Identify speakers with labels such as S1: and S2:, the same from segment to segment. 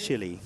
S1: Chile.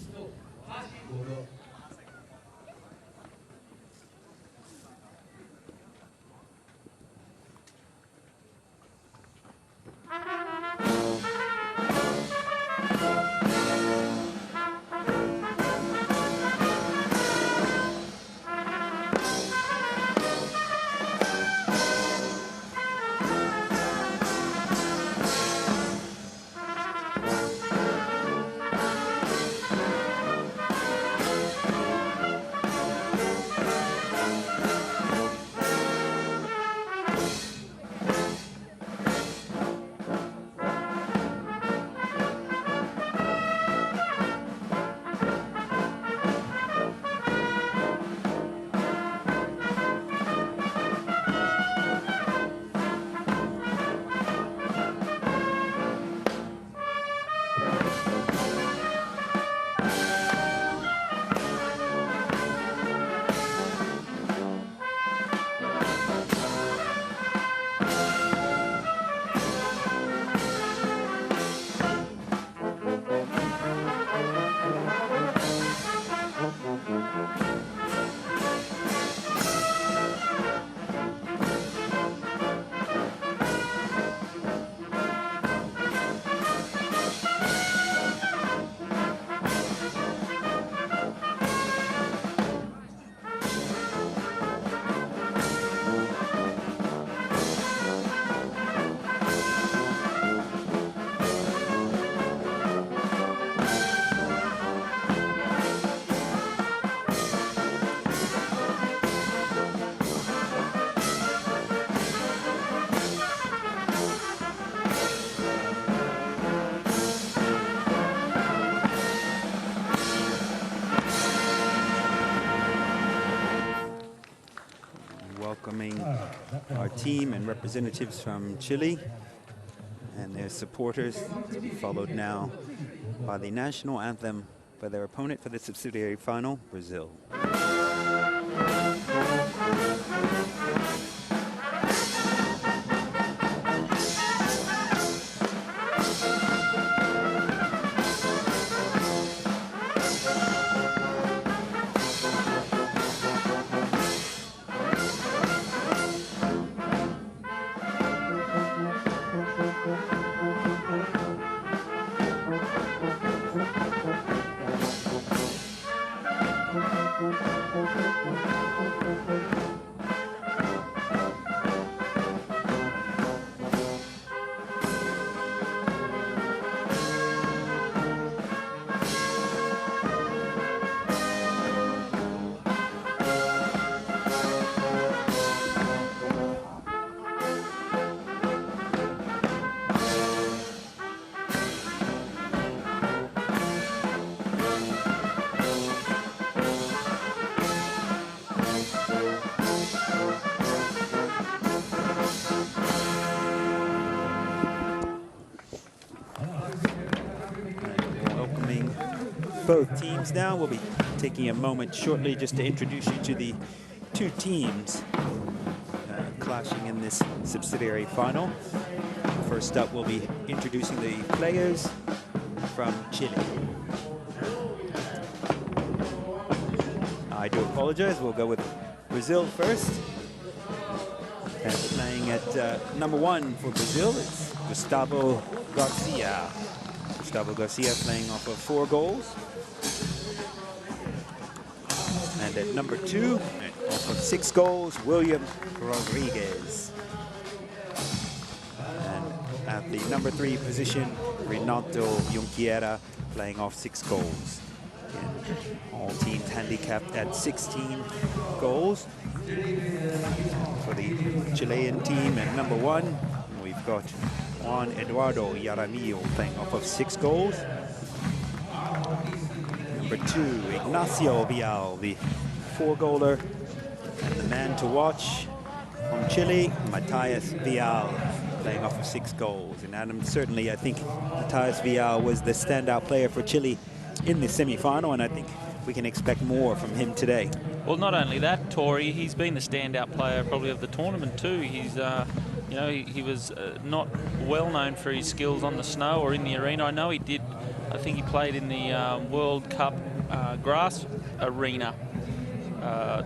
S1: Welcoming our team and representatives from Chile and their supporters, to be followed now by the national anthem by their opponent for the subsidiary final, Brazil. Both teams now. We'll be taking a moment shortly just to introduce you to the two teams clashing in this subsidiary final. First up, we'll be introducing the players from Chile. I do apologize. We'll go with Brazil first. And playing at number 1 for Brazil, it's Gustavo Garcia. Gustavo Garcia playing off of 4 goals. And at number 2, off of 6 goals, William Rodriguez. And at the number 3 position, Renato Junqueira playing off 6 goals. Again, all teams handicapped at 16 goals. For the Chilean team at number 1, we've got Juan Eduardo Jaramillo playing off of 6 goals. Number 2, Ignacio Vial, the 4-goaler, and the man to watch from Chile, Matias Vial, playing off of 6 goals. And Adam, certainly I think Matias Vial was the standout player for Chile in the semi-final, and I think we can expect more from him today.
S2: Well, not only that, Tori, he's been the standout player probably of the tournament too. He's, you know, he was not well known for his skills on the snow or in the arena. I know he did I think he played in the World Cup grass arena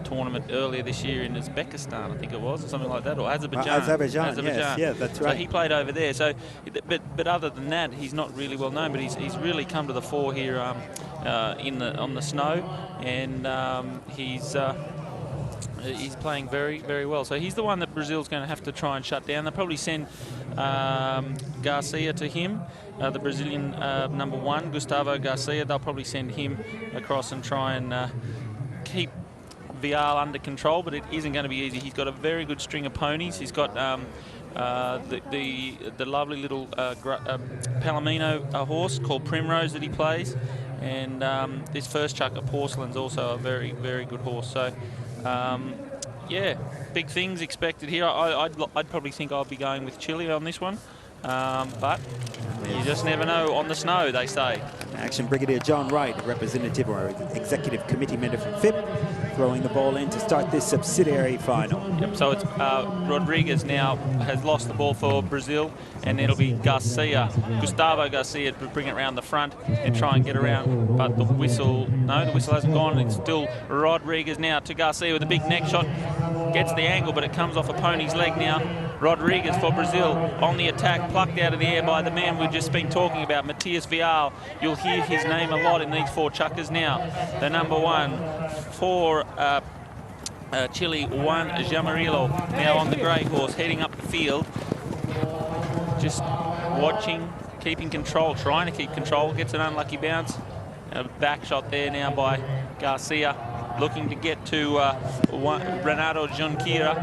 S2: tournament earlier this year in Uzbekistan, I think it was, or something like that, or Azerbaijan.
S1: Azerbaijan. Yes, yeah, that's right.
S2: So he played over there. So, but other than that, he's not really well known. But he's really come to the fore here on the snow, and he's playing very, very well. So he's the one that Brazil's going to have to try and shut down. They'll probably send Garcia to him, the Brazilian #1, Gustavo Garcia. They'll probably send him across and try and keep Vial under control, but it isn't going to be easy. He's got a very good string of ponies. He's got the lovely little Palomino horse called Primrose that he plays, and this first chuck of Porcelain's also a very, very good horse. So yeah, big things expected here. I'd probably think I'll be going with Chile on this one, but you just never know on the snow, they say.
S1: Action Brigadier John Wright, representative or executive committee member from FIP, throwing the ball in to start this subsidiary final.
S2: Yep, so it's Rodriguez now has lost the ball for Brazil, and it'll be Gustavo Garcia to bring it around the front and try and get around, but the whistle hasn't gone. It's still Rodriguez now to Garcia with a big neck shot, gets the angle, but it comes off a pony's leg now. Rodriguez for Brazil on the attack, plucked out of the air by the man we've just been talking about, Matias Vial. You'll hear his name a lot in these 4 chuckers now. The #1 for Chile, Juan Jamarillo, now on the grey horse, heading up the field. Just watching, keeping control, trying to keep control, gets an unlucky bounce. A back shot there now by Garcia, looking to get to Renato Junqueira.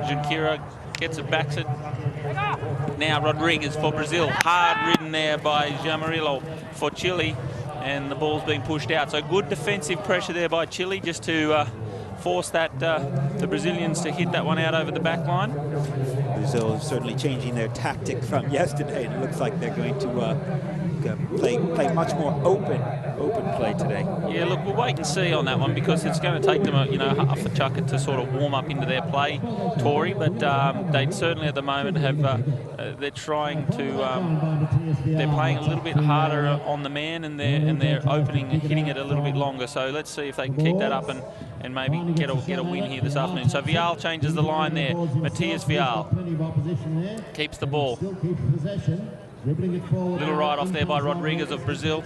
S2: Junqueira gets it, backs it. Now Rodriguez for Brazil, hard ridden there by Jamarillo for Chile, and the ball's being pushed out. So good defensive pressure there by Chile, just to force that the Brazilians to hit that one out over the back line.
S1: Brazil is certainly changing their tactic from yesterday, and it looks like they're going to play much more open play today.
S2: Yeah, look, we'll wait and see on that one, because it's going to take them half a chucker to sort of warm up into their play, Tory. But they certainly at the moment have they're trying to they're playing a little bit harder on the man, and they're opening and hitting it a little bit longer. So let's see if they can keep that up and maybe get a win here this afternoon. So Vial changes the line there. Matias Vial keeps the ball. Little ride off there by Rodriguez of Brazil.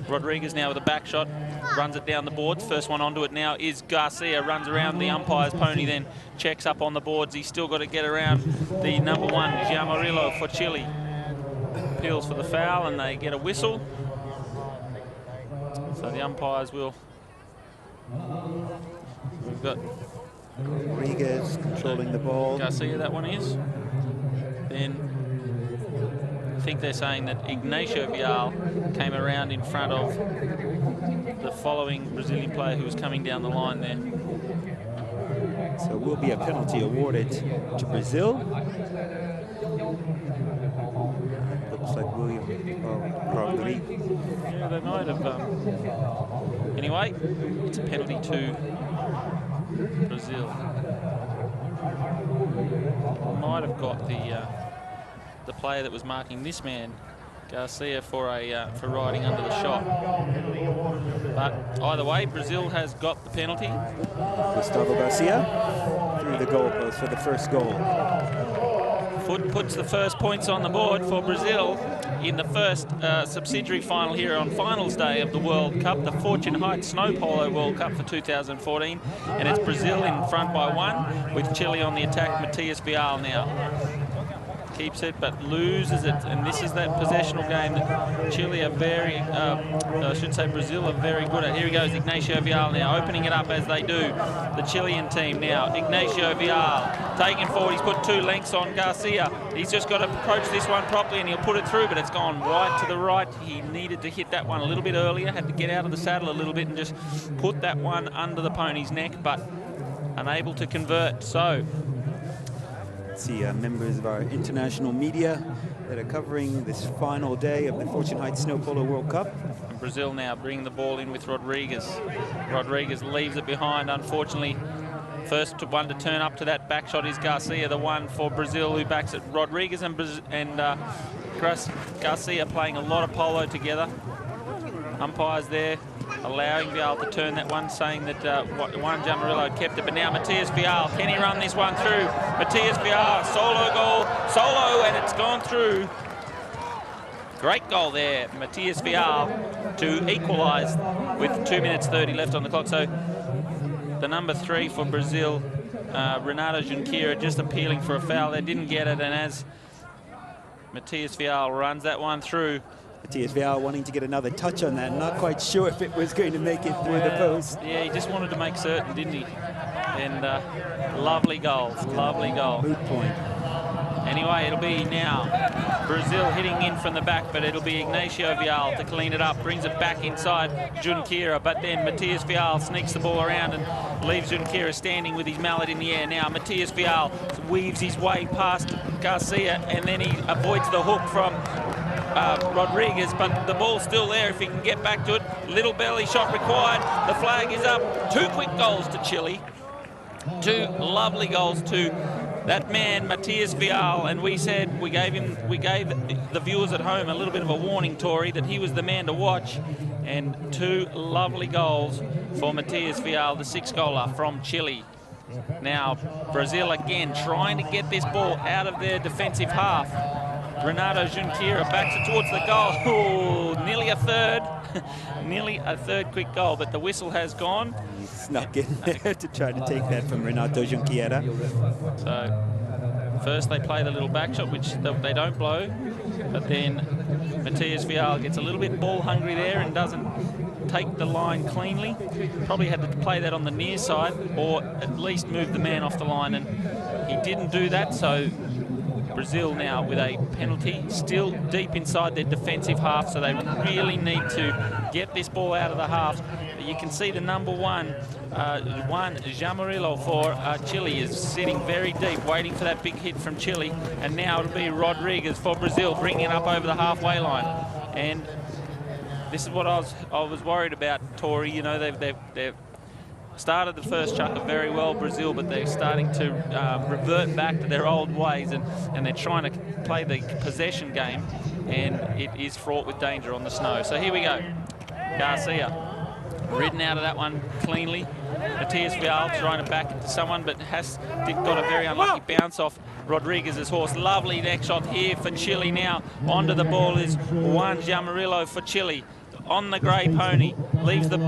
S2: Rodriguez now with a back shot, runs it down the boards. First one onto it now is Garcia, runs around the umpire's pony, then checks up on the boards. He's still got to get around the #1, Jamarillo for Chile. Appeals for the foul, and they get a whistle. So the umpires will... We've got
S1: Rodriguez controlling the ball.
S2: Garcia, that one is. Then I think they're saying that Ignacio Vial came around in front of the following Brazilian player who was coming down the line there.
S1: So will be a penalty awarded to Brazil. Looks like William Rodriguez.
S2: Yeah, they might have. Anyway, it's a penalty to Brazil. Might have got the player that was marking this man, Garcia, for riding under the shot. But either way, Brazil has got the penalty.
S1: Gustavo Garcia through the goalpost for the first goal.
S2: Foot puts the first points on the board for Brazil in the first subsidiary final here on finals day of the World Cup, the Fortune Heights Snow Polo World Cup for 2014. And it's Brazil in front by 1, with Chile on the attack. Matias Vial now keeps it but loses it, and this is that possessional game that Chile are very, I should say Brazil are very good at. Here he goes, Ignacio Vial now, opening it up as they do, the Chilean team now. Ignacio Vial taking forward, he's put 2 lengths on Garcia. He's just got to approach this one properly and he'll put it through, but it's gone right to the right. He needed to hit that one a little bit earlier, had to get out of the saddle a little bit and just put that one under the pony's neck, but unable to convert. So
S1: see members of our international media that are covering this final day of the Fortune Heights Snow Polo World Cup.
S2: And Brazil now bringing the ball in with Rodriguez. Rodriguez leaves it behind, unfortunately. First one to turn up to that back shot is Garcia, the one for Brazil who backs it. Rodriguez and Garcia playing a lot of polo together. Umpires there allowing Vial to turn that one, saying that Juan Jamarillo had kept it. But now Matias Vial, can he run this one through? Matias Vial, solo goal, solo, and it's gone through. Great goal there, Matias Vial, to equalise with 2 minutes 30 left on the clock. So the number 3 for Brazil, Renato Junqueira, just appealing for a foul. They didn't get it, and as Matias Vial runs that one through.
S1: Matias Vial wanting to get another touch on that, not quite sure if it was going to make it through the post.
S2: Yeah, he just wanted to make certain, didn't he? And lovely goal, lovely goal.
S1: Moot point.
S2: Anyway, it'll be now Brazil hitting in from the back, but it'll be Ignacio Vial to clean it up, brings it back inside Junqueira, but then Matias Vial sneaks the ball around and leaves Junqueira standing with his mallet in the air. Now Matias Vial weaves his way past Garcia, and then he avoids the hook from Rodriguez, but the ball's still there if he can get back to it. Little belly shot required. The flag is up. 2 quick goals to Chile. 2 lovely goals to that man, Matias Vial, and we gave the viewers at home a little bit of a warning, Tori, that he was the man to watch. And 2 lovely goals for Matias Vial, the 6-goaler from Chile. Now Brazil again trying to get this ball out of their defensive half. Renato Junqueira backs it towards the goal. Ooh, nearly a third. Nearly a third quick goal, but the whistle has gone.
S1: He snuck in there to try to take that from Renato Junqueira.
S2: So first they play the little back shot, which they don't blow, but then Matias Vial gets a little bit ball hungry there and doesn't take the line cleanly. Probably had to play that on the near side, or at least move the man off the line, and he didn't do that. So Brazil now with a penalty, still deep inside their defensive half, so they really need to get this ball out of the half. You can see the number 1, Juan Jamarillo for Chile, is sitting very deep, waiting for that big hit from Chile, and now it'll be Rodriguez for Brazil, bringing it up over the halfway line. And this is what I was worried about, Tori. You know, they've started the first chukker very well, Brazil, but they're starting to revert back to their old ways, and they're trying to play the possession game, and it is fraught with danger on the snow. So here we go. Garcia ridden out of that one cleanly. Matias Vial trying to back it to someone, but got a very unlucky bounce off Rodriguez's horse. Lovely neck shot here for Chile now. Onto the ball is Juan Jamarillo for Chile. On the grey pony, leaves the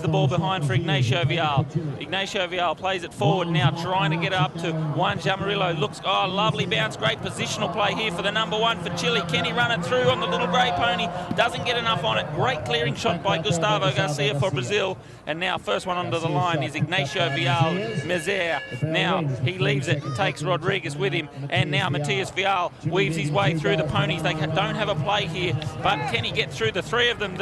S2: ball behind for Ignacio Vial. Ignacio Vial plays it forward now, trying to get up to Juan Jamarillo. Looks, oh, lovely bounce, great positional play here for the number 1 for Chile. Can he run it through on the little grey pony? Doesn't get enough on it. Great clearing shot by Gustavo Garcia for Brazil. And now first one onto the line is Ignacio Vial Mezer. Now he leaves it and takes Rodriguez with him. And now Matias Vial weaves his way through the ponies. They don't have a play here, but can he get through the 3 of them?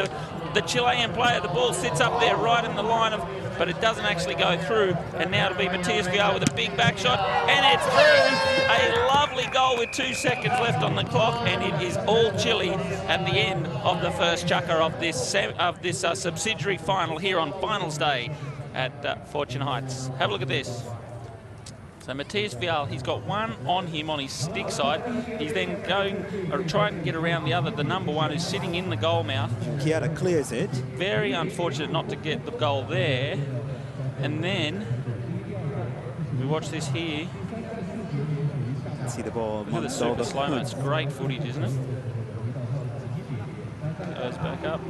S2: The Chilean player, the ball sits up there right in the line of, but it doesn't actually go through. And now it'll be Matias Vial with a big back shot, and it's through. A lovely goal with 2 seconds left on the clock, and it is all Chile at the end of the first chukker of this subsidiary final here on finals day at Fortune Heights. Have a look at this. So Matias Vial, he's got one on him on his stick side. He's then trying to get around the number 1 who's sitting in the goal mouth.
S1: Junqueira clears it.
S2: Very unfortunate not to get the goal there. And then we watch this here.
S1: See the ball.
S2: Look at the super slow-mo. It's great footage, isn't it? Goes back up.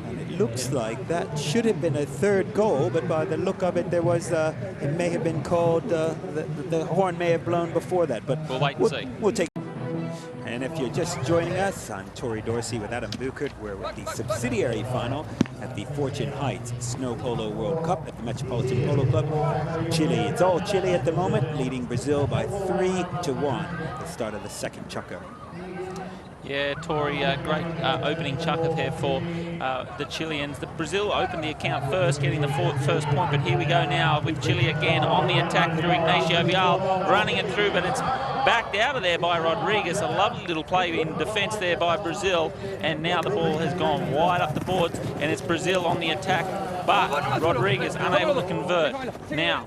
S1: It looks like that should have been a 3rd goal, but by the look of it, there was it may have been called. The horn may have blown before that, but
S2: we'll wait and see.
S1: We'll take. And if you're just joining us, I'm Tori Dorsey with Adam Buchert. We're with the subsidiary final at the Fortune Heights Snow Polo World Cup at the Metropolitan Polo Club. Chile, it's all Chile at the moment, leading Brazil by 3-1 at the start of the 2nd chukker.
S2: Yeah, Tori, great opening chukker there for the Chileans. Brazil opened the account first, getting the first point, but here we go now with Chile again on the attack through Ignacio Vial, running it through, but it's backed out of there by Rodriguez. A lovely little play in defence there by Brazil, and now the ball has gone wide up the boards, and it's Brazil on the attack, but Rodriguez unable to convert. Now,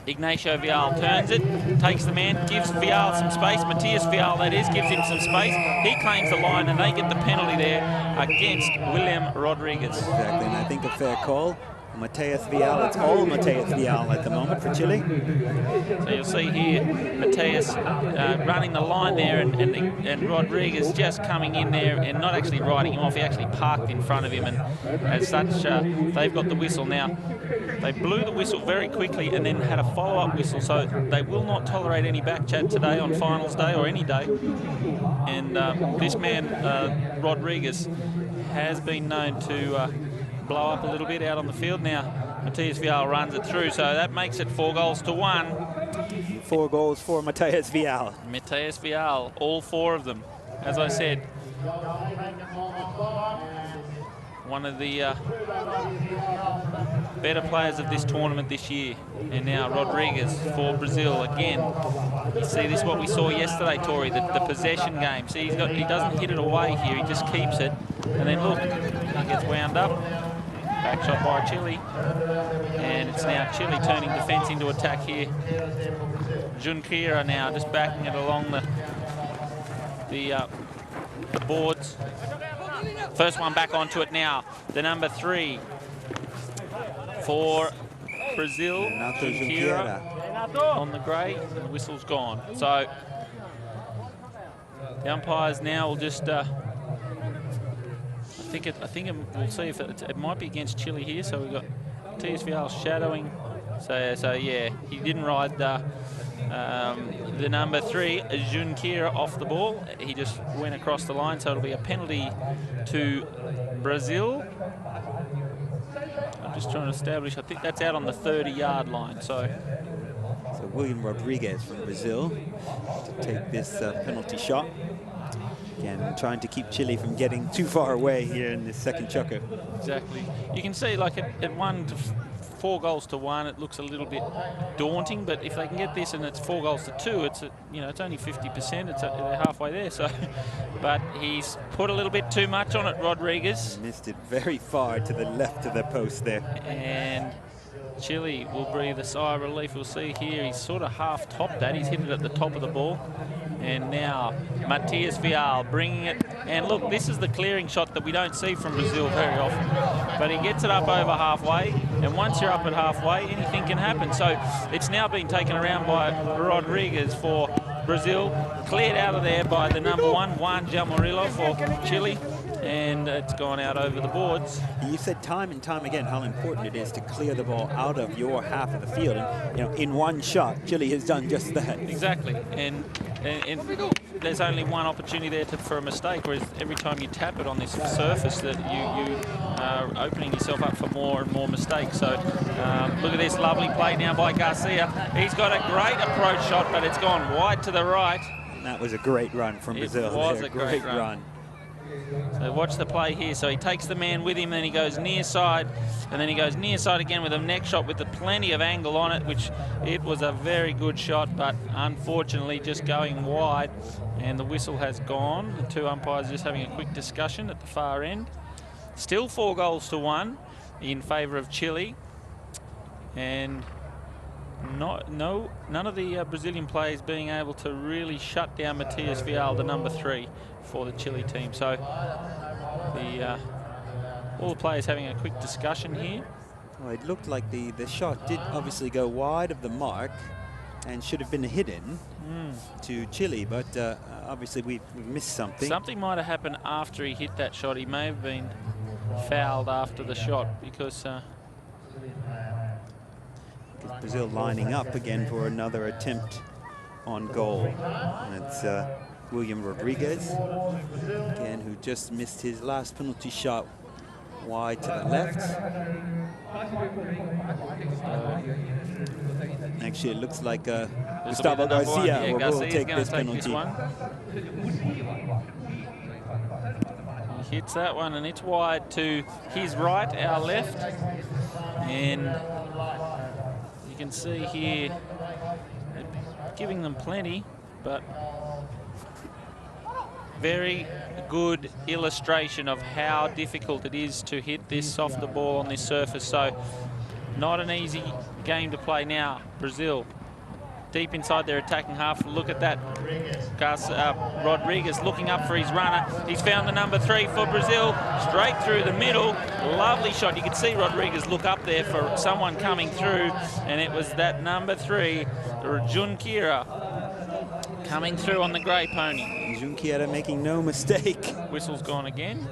S2: Ignacio Vial turns it, takes the man, gives Vial some space. Matthias Vial, that is, gives him some space. He claims the line, and they get the penalty there against William Rodriguez.
S1: Exactly, and I think a fair call. Matthias Vial, it's all Matthias Vial at the moment for Chile.
S2: So you'll see here Matthias running the line there, and Rodriguez just coming in there and not actually riding him off. He actually parked in front of him, and as such, they've got the whistle now. They blew the whistle very quickly and then had a follow-up whistle, so they will not tolerate any back chat today on finals day or any day. And this man, Rodriguez, has been known to blow up a little bit out on the field. Now Matthias Vial runs it through, so that makes it 4-1.
S1: 4 goals for Matthias Vial.
S2: Matthias Vial, all 4 of them. As I said, one of the better players of this tournament this year. And now Rodriguez for Brazil again. You see, this is what we saw yesterday, Tori, the possession game. See, he doesn't hit it away here, he just keeps it. And then look, he gets wound up. Back shot by Chile. And it's now Chile turning defence into attack here. Junqueira now just backing it along the boards. First one back onto it now. The number 3 for Brazil. Junqueira on the grey, and the whistle's gone. So the umpires now will just. I think we'll see if it might be against Chile here. So we've got Matthias Vial shadowing. So yeah, he didn't ride the number 3, Junqueira, off the ball. He just went across the line, so it'll be a penalty to Brazil. I'm just trying to establish, I think that's out on the 30-yard line. So
S1: William Rodriguez from Brazil to take this penalty shot. Again, trying to keep Chile from getting too far away here in this second chukker.
S2: Exactly. You can see, like, at 4-1, it looks a little bit daunting, but if they can get this and it's 4-2, it's it's only 50%. They're halfway there. So, but he's put a little bit too much on it, Rodriguez.
S1: Missed it very far to the left of the post there.
S2: And Chile will breathe a sigh of relief. We'll see here, he's sort of half-topped that. He's hit it at the top of the ball. And now Matthias Vial bringing it. And look, this is the clearing shot that we don't see from Brazil very often. But he gets it up over halfway. And once you're up at halfway, anything can happen. So it's now been taken around by Rodriguez for Brazil. Cleared out of there by the number 1, Juan Jamorillo for Chile. And it's gone out over the boards.
S1: You said time and time again how important it is to clear the ball out of your half of the field. And, in one shot, Chile has done just that.
S2: Exactly. And there's only one opportunity there for a mistake, whereas every time you tap it on this surface, that you are opening yourself up for more and more mistakes. So look at this lovely play now by Garcia. He's got a great approach shot, but it's gone wide to the right.
S1: And that was a great run from Brazil.
S2: It was a great run. So watch the play here. So he takes the man with him, then he goes near side, and then he goes near side again with a neck shot with plenty of angle on it, which it was a very good shot, but unfortunately just going wide, and the whistle has gone. The 2 umpires just having a quick discussion at the far end. Still 4-1 in favour of Chile, and none of the Brazilian players being able to really shut down Matthias Vial, the number 3 for the Chile team. So all the players having a quick discussion here.
S1: Well, it looked like the shot did obviously go wide of the mark and should have been hidden to Chile, but obviously we missed something.
S2: Something might have happened after he hit that shot. He may have been fouled after the shot, because
S1: Brazil lining up again for another attempt on goal. And it's William Rodriguez, again, who just missed his last penalty shot wide to the left. Actually, it looks like Gustavo Garcia will take this penalty.
S2: He hits that one, and it's wide to his right, our left. And you can see here, giving them plenty, but very good illustration of how difficult it is to hit this softer ball on this surface. So Not an easy game to play now. Brazil deep inside their attacking half. Look at that. Rodriguez looking up for his runner. He's found the number 3 for Brazil. Straight through the middle. Lovely shot. You could see Rodriguez look up there for someone coming through, and it was that number 3, Junqueira, coming through on the grey pony.
S1: Junqueira making no mistake.
S2: Whistle's gone again.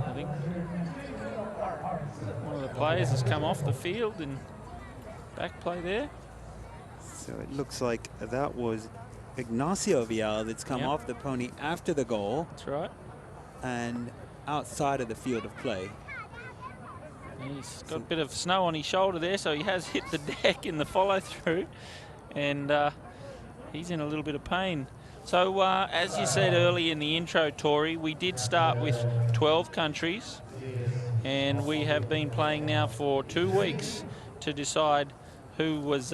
S2: I think one of the players has come off the field and back play there.
S1: So it looks like that was Ignacio Vial that's come off the pony after the goal.
S2: That's right.
S1: And outside of the field of play.
S2: He's got a bit of snow on his shoulder there, so he has hit the deck in the follow-through. And he's in a little bit of pain. So as you said early in the intro, Tori, we did start with 12 countries. And we have been playing now for 2 weeks to decide who was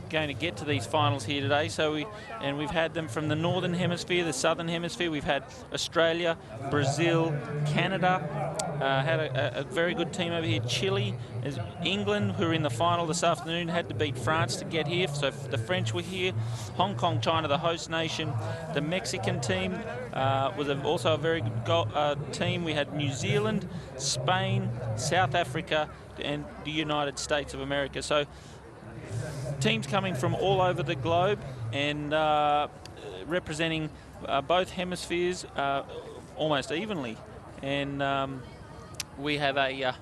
S2: going to get to these finals here today. So we've had them from the northern hemisphere, the southern hemisphere. We've had Australia, Brazil, Canada, had a very good team over here. Chile, England, who are in the final this afternoon, had to beat France to get here. So the French were here. Hong Kong, China, the host nation. The Mexican team was also a very good team. We had New Zealand, Spain, South Africa, and the United States of America. So teams coming from all over the globe and representing both hemispheres almost evenly. And we have a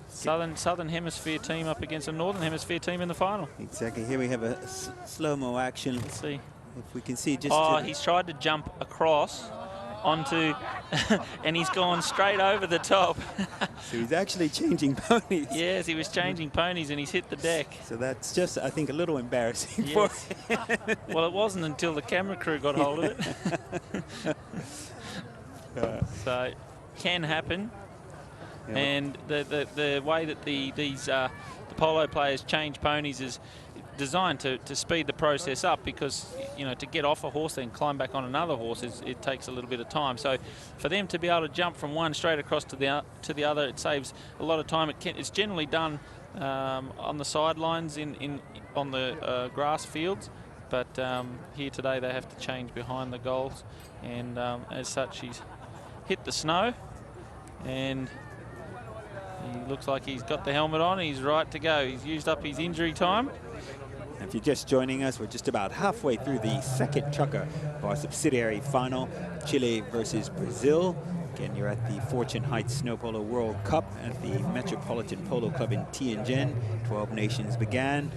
S2: southern hemisphere team up against a northern hemisphere team in the final.
S1: Exactly. Here we have a slow-mo action.
S2: Let's see
S1: if we can see just.
S2: Oh, he's tried to jump across onto, and he's gone straight over the top.
S1: So he's actually changing ponies.
S2: Yes, he was changing ponies and he's hit the deck.
S1: So that's just, I think, a little embarrassing for him.
S2: Well, it wasn't until the camera crew got hold of it. So, can happen. Yeah. And the way that the polo players change ponies is designed to speed the process up, because to get off a horse and climb back on another horse it takes a little bit of time. So for them to be able to jump from one straight across to the other, it saves a lot of time. It's generally done on the sidelines on the grass fields, but here today they have to change behind the goals, and as such he's hit the snow and he looks like he's got the helmet on. He's right to go. He's used up his injury time.
S1: If you're just joining us, we're just about halfway through the second chukker of our subsidiary final, Chile versus Brazil. Again, you're at the Fortune Heights Snow Polo World Cup at the Metropolitan Polo Club in Tianjin. 12 nations began.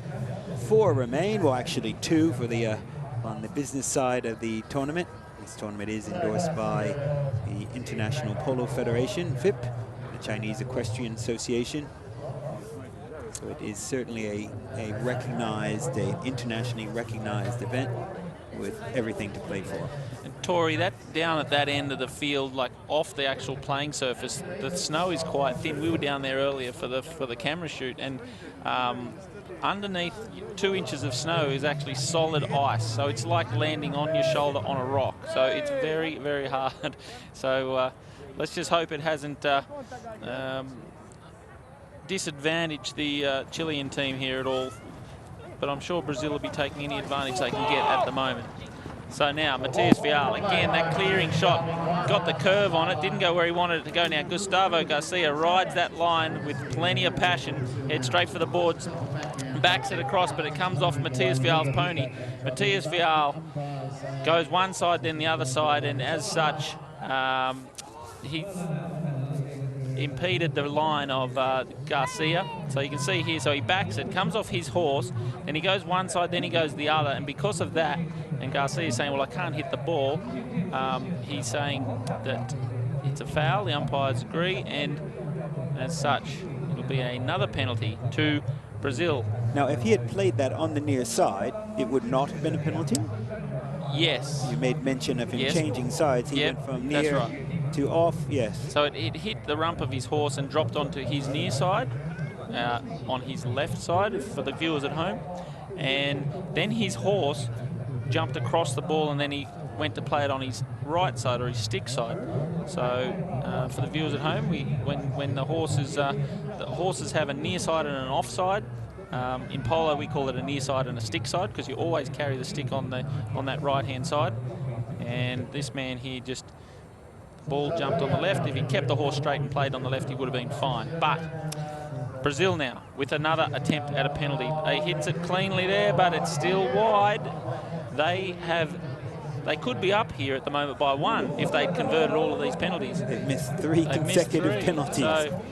S1: 4 remain, well actually 2 for the on the business side of the tournament. This tournament is endorsed by the International Polo Federation, FIP, the Chinese Equestrian Association. So it is certainly a recognized, internationally recognized event with everything to play for.
S2: And Tori, that down at that end of the field, like off the actual playing surface, the snow is quite thin. We were down there earlier for the camera shoot, and underneath 2 inches of snow is actually solid ice. So it's like landing on your shoulder on a rock. So it's very, very hard. So let's just hope it hasn't disadvantage the Chilean team here at all, but I'm sure Brazil will be taking any advantage they can get at the moment. So now Matias Vial, again that clearing shot, got the curve on it, didn't go where he wanted it to go. Now Gustavo Garcia rides that line with plenty of passion, heads straight for the boards, backs it across, but it comes off Matias Vial's pony. Matias Vial goes one side then the other side, and as such he impeded the line of Garcia. So you can see here, so he backs it, comes off his horse, then he goes one side, then he goes the other, and because of that, and Garcia's saying, well, I can't hit the ball, he's saying that it's a foul, the umpires agree, and as such, it'll be another penalty to Brazil.
S1: Now, if he had played that on the near side, it would not have been a penalty?
S2: Yes.
S1: You made mention of him changing sides. He went from near to off, yes.
S2: So it hit the rump of his horse and dropped onto his near side, on his left side for the viewers at home. And then his horse jumped across the ball, and then he went to play it on his right side or his stick side. So for the viewers at home, when the horses have a near side and an off side. In polo, we call it a near side and a stick side because you always carry the stick on that right-hand side. And this man here just, the ball jumped on the left. If he kept the horse straight and played on the left, he would have been fine. But Brazil now with another attempt at a penalty. They hits it cleanly there, but it's still wide. They could be up here at the moment by 1 if they'd converted all of these penalties.
S1: They've missed 3 consecutive penalties.
S2: So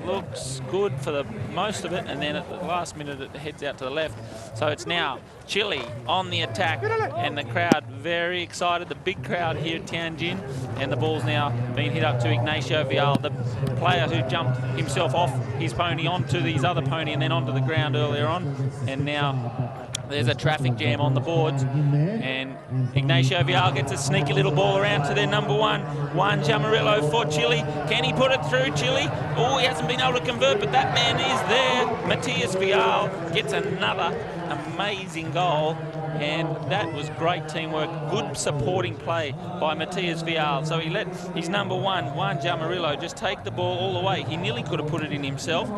S2: looks good for the most of it, and then at the last minute it heads out to the left. So it's now Chile on the attack, and the crowd very excited, the big crowd here at Tianjin, and the ball's now being hit up to Ignacio Vial, the player who jumped himself off his pony onto his other pony and then onto the ground earlier on, and now there's a traffic jam on the boards, and Ignacio Vial gets a sneaky little ball around to their number 1, Juan Jamarillo for Chile. Can he put it through, Chile? Oh, he hasn't been able to convert, but that man is there. Matias Vial gets another amazing goal, and that was great teamwork. Good supporting play by Matias Vial. So he let his number 1, Juan Jamarillo, just take the ball all the way. He nearly could have put it in himself.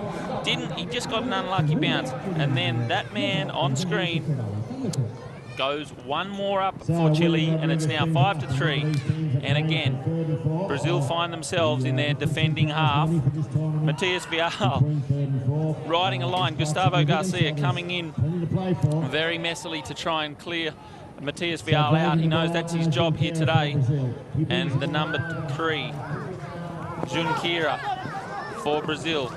S2: Didn't. He just got an unlucky bounce. And then that man on screen goes one more up for Chile, and it's now 5-3. And again, Brazil find themselves in their defending half. Matias Vial riding a line. Gustavo Garcia coming in very messily to try and clear Matias Vial out. He knows that's his job here today. And the number 3, Junqueira for Brazil.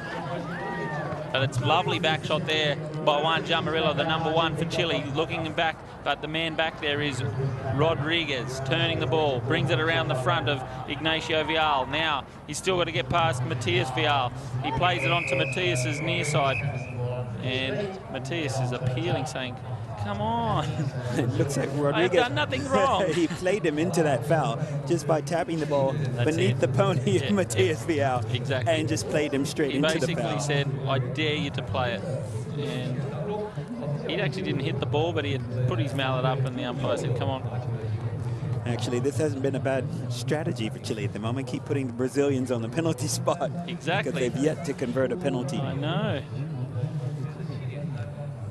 S2: But it's lovely back shot there by Juan Jamarillo, the number 1 for Chile, looking back, but the man back there is Rodriguez, turning the ball, brings it around the front of Ignacio Vial. Now he's still got to get past Matias Vial. He plays it onto Matias's near side, and Matias is appealing, saying, come on.
S1: It looks like Rodriguez,
S2: I've done nothing wrong.
S1: He played him into that foul just by tapping the ball beneath the pony of Matias Vial.
S2: Exactly.
S1: And just played him straight into the foul.
S2: He basically said, I dare you to play it. And he actually didn't hit the ball, but he had put his mallet up, and the umpire said, come on.
S1: Actually, this hasn't been a bad strategy for Chile at the moment. Keep putting the Brazilians on the penalty spot.
S2: Exactly.
S1: Because they've yet to convert a penalty.
S2: I know.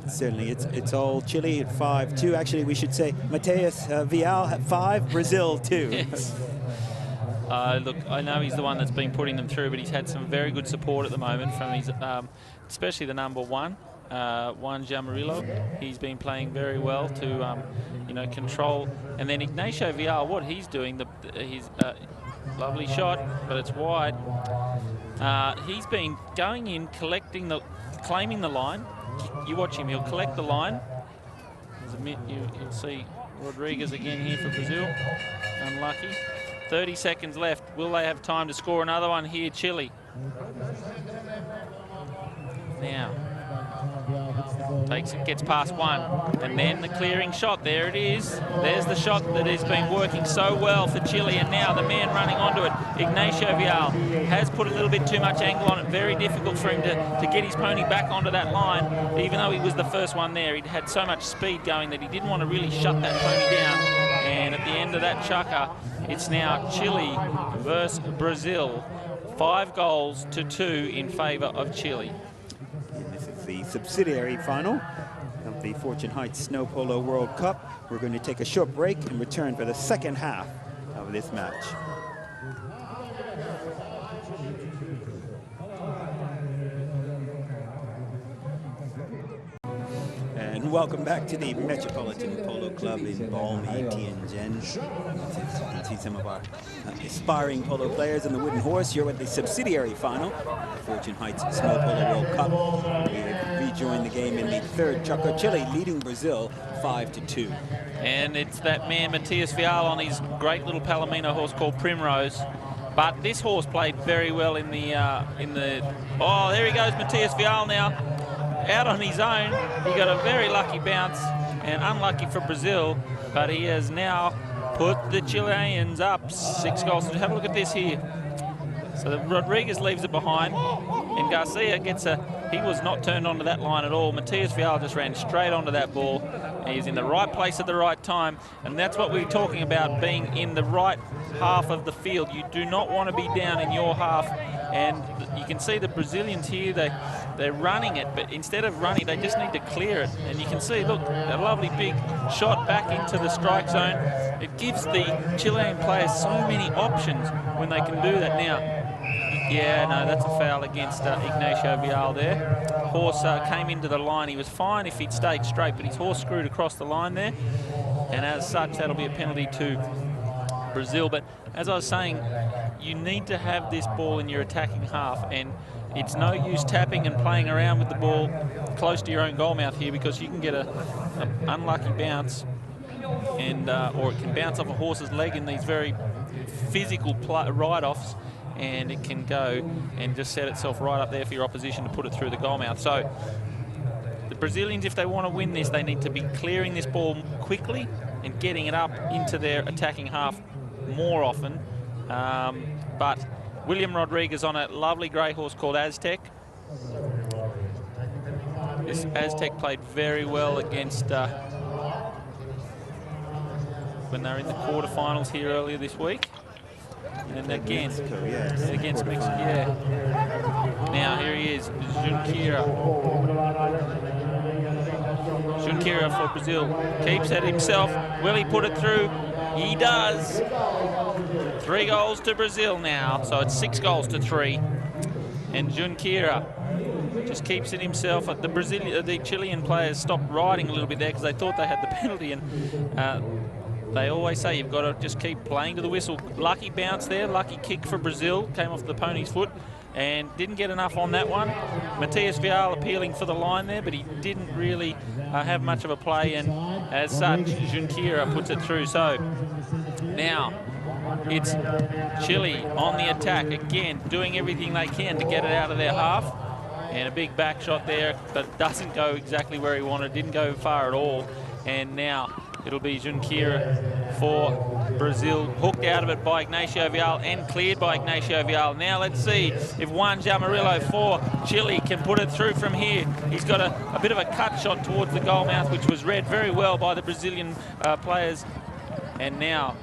S1: Certainly, it's all Chile at 5-2. Actually, we should say Matias Vial at 5, Brazil 2.
S2: Yes. Look, I know he's the one that's been putting them through, but he's had some very good support at the moment from his, especially the number 1, Juan Jamarillo. He's been playing very well to, control. And then Ignacio Vial, what he's doing, his lovely shot, but it's wide. He's been going in, claiming the line. You watch him, he'll collect the line. You'll see Rodriguez again here for Brazil. Unlucky. 30 seconds left. Will they have time to score another one here, Chile? Now, gets past 1, and then the clearing shot. There it is. There's the shot that has been working so well for Chile, and now the man running onto it, Ignacio Vial, has put a little bit too much angle on it. Very difficult for him to get his pony back onto that line, even though he was the first one there. He'd had so much speed going that he didn't want to really shut that pony down. And at the end of that chukker, it's now Chile versus Brazil. 5-2 in favour of Chile.
S1: The subsidiary final of the Fortune Heights Snow Polo World Cup. We're going to take a short break and return for the second half of this match. And welcome back to the Metropolitan Polo Club in balmy Tianjin. As you can see some of our aspiring polo players on the wooden horse here with the subsidiary final of the Fortune Heights Snow Polo World Cup. We have rejoined the game in the third chukker. Chile leading Brazil 5-2.
S2: And it's that man Matias Vial on his great little Palomino horse called Primrose. But this horse played very well in the oh, there he goes, Matias Vial now. Out on his own, he got a very lucky bounce, and unlucky for Brazil, but he has now put the Chileans up 6 goals. So have a look at this here. So Rodriguez leaves it behind, and Garcia gets he was not turned onto that line at all. Matias Vial just ran straight onto that ball, He's in the right place at the right time, and that's what we're talking about, being in the right half of the field. You do not want to be down in your half, and you can see the Brazilians here, they're running it, but instead of running, they just need to clear it. And you can see, look, a lovely big shot back into the strike zone. It gives the Chilean players so many options when they can do that. Now, yeah, no, that's a foul against Ignacio Vial there. Horse came into the line. He was fine if he'd stayed straight, but his horse screwed across the line there. And as such, that'll be a penalty to Brazil. But as I was saying, you need to have this ball in your attacking half, and it's no use tapping and playing around with the ball close to your own goal mouth here, because you can get an unlucky bounce, and or it can bounce off a horse's leg in these very physical ride-offs, and it can go and just set itself right up there for your opposition to put it through the goal mouth. So the Brazilians, if they want to win this, they need to be clearing this ball quickly and getting it up into their attacking half more often. But William Rodriguez on a lovely grey horse called Aztec. This Aztec played very well against when they were in the quarterfinals here earlier this week. And again, against Mexico, yeah. Now here he is, Junqueira. Junqueira for Brazil. Keeps it himself. Will he put it through? He does. 3 goals to Brazil now. So it's 6 goals to 3. And Junqueira just keeps it himself. The Chilean players stopped riding a little bit there because they thought they had the penalty, and they always say you've got to just keep playing to the whistle. Lucky bounce there, lucky kick for Brazil. Came off the pony's foot and didn't get enough on that one. Matias Vial appealing for the line there, but he didn't really have much of a play, and as such, Junqueira puts it through. So now it's Chile on the attack again, doing everything they can to get it out of their half. And a big back shot there, but doesn't go exactly where he wanted. Didn't go far at all. And now it'll be Junqueira for Brazil, hooked out of it by Ignacio Vial and cleared by Ignacio Vial. Now let's see if Juan Jamarillo for Chile can put it through from here. He's got a bit of a cut shot towards the goal mouth, which was read very well by the Brazilian players. And now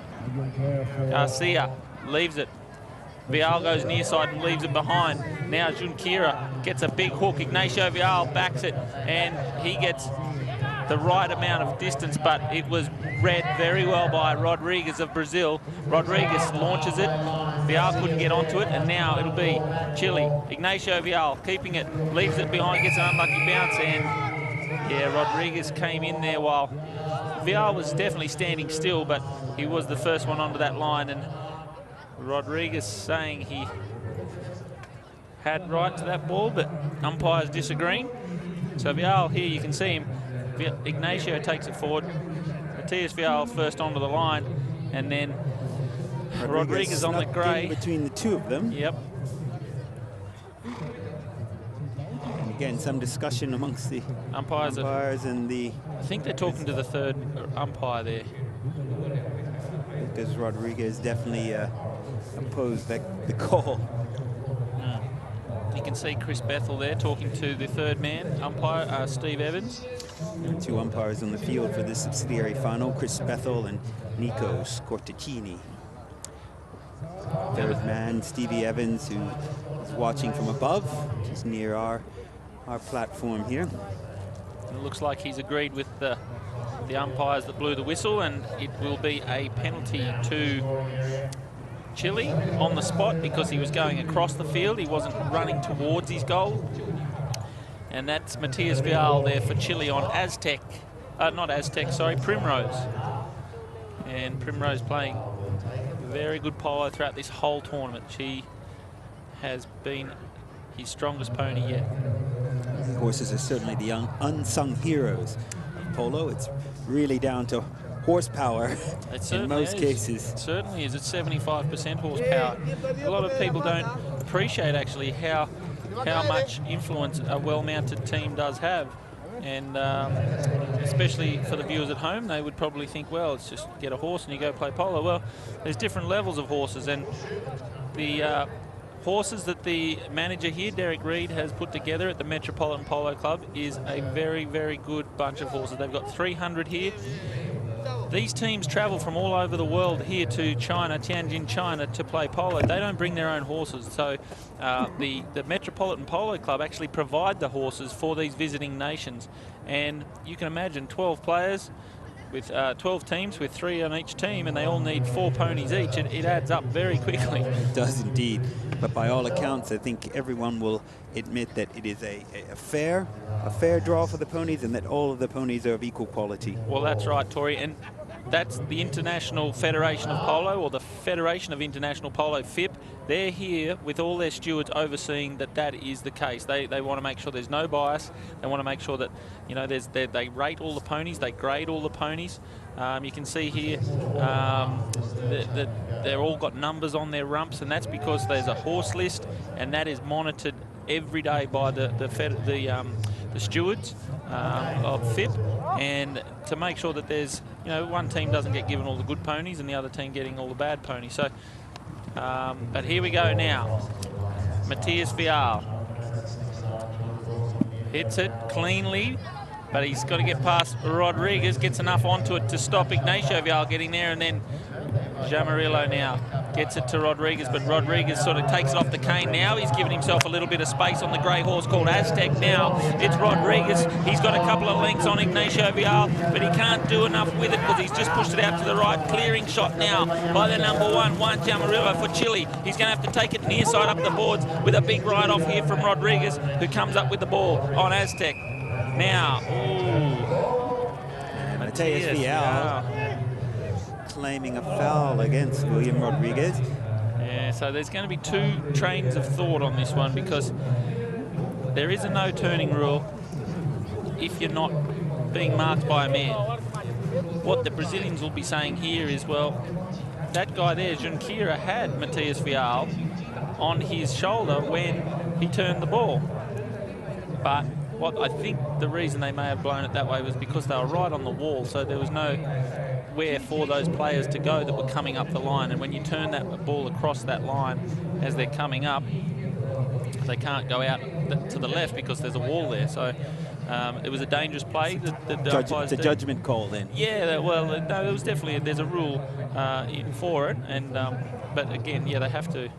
S2: Garcia leaves it. Vial goes near side and leaves it behind. Now Junqueira gets a big hook. Ignacio Vial backs it, and he gets the right amount of distance, but it was read very well by Rodriguez of Brazil. Rodriguez launches it. Vial couldn't get onto it, and now it'll be Chile. Ignacio Vial keeping it, leaves it behind, gets an unlucky bounce, and yeah, Rodriguez came in there while Vial was definitely standing still, but he was the first one onto that line, and Rodriguez saying he had right to that ball, but umpires disagreeing. So Vial here, you can see him. Ignacio takes it forward. Matias Vial first onto the line, and then Rodriguez on the grey.
S1: Between the two of them.
S2: Yep.
S1: And again, some discussion amongst the umpires and the...
S2: I think they're talking to the third umpire there.
S1: Because Rodriguez definitely opposed the call.
S2: You can see Chris Bethel there talking to the third man, umpire, Steve Evans.
S1: There are 2 umpires on the field for this subsidiary final, Chris Bethel and Nikos Corticini. Third man, Stevie Evans, who is watching from above, just near our platform here.
S2: It looks like he's agreed with the umpires that blew the whistle, and it will be a penalty to Chile on the spot because he was going across the field. He wasn't running towards his goal. And that's Matias Vial there for Chile on Aztec. Not Aztec, sorry, Primrose. And Primrose playing very good polo throughout this whole tournament. She has been his strongest pony yet.
S1: Horses are certainly the unsung heroes of polo. It's really down to horsepower in most cases.
S2: It certainly is. It's 75% horsepower. A lot of people don't appreciate actually how much influence a well-mounted team does have, and especially for the viewers at home, they would probably think, well, it's just get a horse and you go play polo. Well, there's different levels of horses, and the horses that the manager here, Derek Reed, has put together at the Metropolitan Polo Club is a very, very good bunch of horses. They've got 300 here. These teams travel from all over the world here to China, Tianjin, China, to play polo. They don't bring their own horses. So the Metropolitan Polo Club actually provide the horses for these visiting nations. And you can imagine 12 players with 12 teams with 3 on each team, and they all need 4 ponies each. It adds up very quickly.
S1: It does indeed. But by all accounts, I think everyone will admit that it is a fair draw for the ponies, and that all of the ponies are of equal quality.
S2: Well, that's right, Tori. And that's the International Federation of Polo, or the Federation of International Polo, FIP. They're here with all their stewards overseeing that is the case. They want to make sure there's no bias. They want to make sure that, you know, they rate all the ponies, they grade all the ponies. You can see here that they're all got numbers on their rumps, and that's because there's a horse list, and that is monitored every day by the stewards of FIP, and to make sure that there's, you know, one team doesn't get given all the good ponies and the other team getting all the bad ponies. So, but here we go now. Matthias Vial hits it cleanly, but he's got to get past Rodriguez, gets enough onto it to stop Ignacio Vial getting there, and then Jamarillo now gets it to Rodriguez, but Rodriguez sort of takes it off the cane now. He's given himself a little bit of space on the grey horse called Aztec now. It's Rodriguez. He's got a couple of lengths on Ignacio Vial, but he can't do enough with it because he's just pushed it out to the right. Clearing shot now by the number 1, Juan Jamarillo for Chile. He's going to have to take it near side up the boards with a big ride off here from Rodriguez, who comes up with the ball on Aztec. Now,
S1: Matthias Vial claiming a foul against William Rodriguez.
S2: Yeah, so there's going to be 2 trains of thought on this one, because there is a no turning rule if you're not being marked by a man. What the Brazilians will be saying here is, well, that guy there, Junqueira, had Matthias Vial on his shoulder when he turned the ball. But what I think the reason they may have blown it that way was because they were right on the wall, so there was nowhere for those players to go that were coming up the line. And when you turn that ball across that line as they're coming up, they can't go out to the left because there's a wall there. So it was a dangerous play.
S1: It's a judgment call then. Yeah,
S2: well, no, it was definitely, there's a rule for it. And but again, yeah, they have to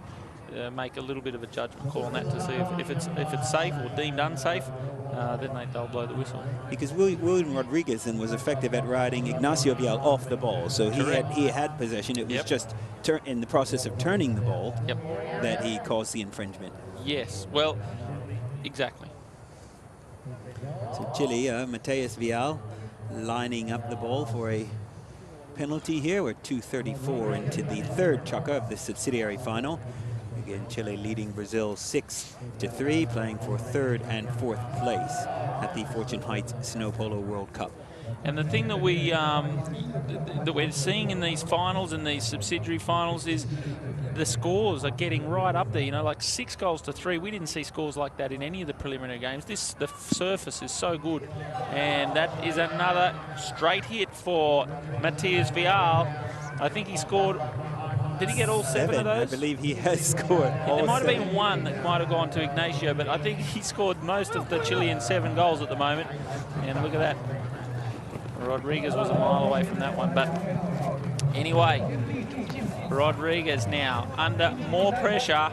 S2: make a little bit of a judgment call on that to see if it's safe or deemed unsafe. Then they'll blow the whistle.
S1: Because William Rodriguez then was effective at riding Ignacio Vial off the ball, so he had possession. It was just in the process of turning the ball that he caused the infringement.
S2: Yes, well, exactly.
S1: So Chile, Matthias Vial lining up the ball for a penalty here. We're 2:34 into the 3rd chukker of the subsidiary final. Again, Chile leading Brazil 6-3, playing for 3rd and 4th place at the Fortune Heights Snow Polo World Cup.
S2: And the thing that we're seeing in these finals and these subsidiary finals is the scores are getting right up there. You know, like 6-3. We didn't see scores like that in any of the preliminary games. The surface is so good, and that is another straight hit for Matthias Vial. I think he scored. Did he get all 7 of those?
S1: I believe he has scored all
S2: There might have
S1: 7.
S2: been one that might have gone to Ignacio, but I think he scored most of the Chilean 7 goals at the moment. And look at that. Rodriguez was a mile away from that one. But anyway, Rodriguez now under more pressure,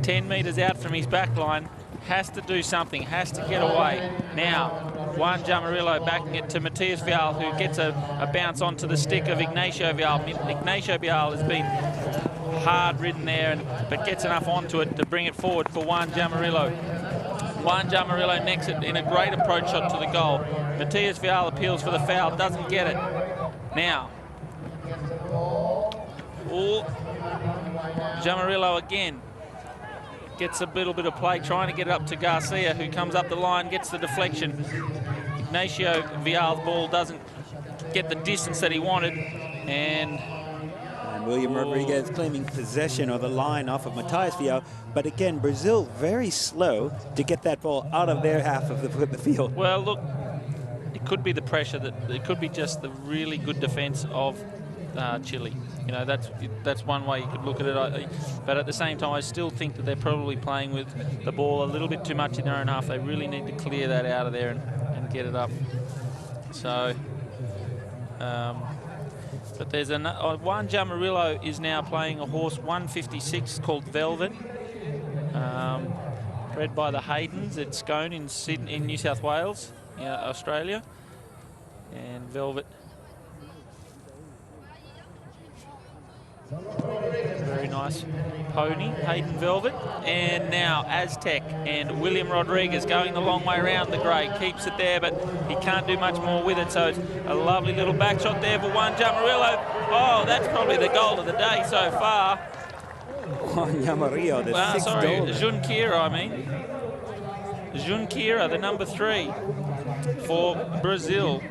S2: 10 metres out from his back line, has to do something, has to get away. Now, Juan Jamarillo backing it to Matthias Vial, who gets a bounce onto the stick of Ignacio Vial. Ignacio Vial has been hard ridden there, but gets enough onto it to bring it forward for Juan Jamarillo. Juan Jamarillo necks it in a great approach shot to the goal. Matthias Vial appeals for the foul, doesn't get it. Now, Jamarillo again gets a little bit of play, trying to get it up to Garcia, who comes up the line, gets the deflection. Ignacio Vial's ball doesn't get the distance that he wanted, and
S1: William Rodriguez claiming possession of the line off of Matthias Vial. But again, Brazil very slow to get that ball out of their half of the field.
S2: Well, look, it could be the pressure, that it could be just the really good defense of Chile. You know, that's one way you could look at it. But at the same time, I still think that they're probably playing with the ball a little bit too much in their own half. They really need to clear that out of there and get it up. So, but there's Juan Jamarillo is now playing a horse 156 called Velvet, bred by the Haydens at Scone in Sydney, in New South Wales, Australia, and Velvet. Very nice pony, Hayden Velvet. And now Aztec and William Rodriguez going the long way around the grey. Keeps it there, but he can't do much more with it. So it's a lovely little back shot there for Juan Jamarillo. Oh, that's probably the goal of the day so far.
S1: Juan Jamarillo, the sixth goal.
S2: Junqueira, I mean. Junqueira, the number 3 for Brazil,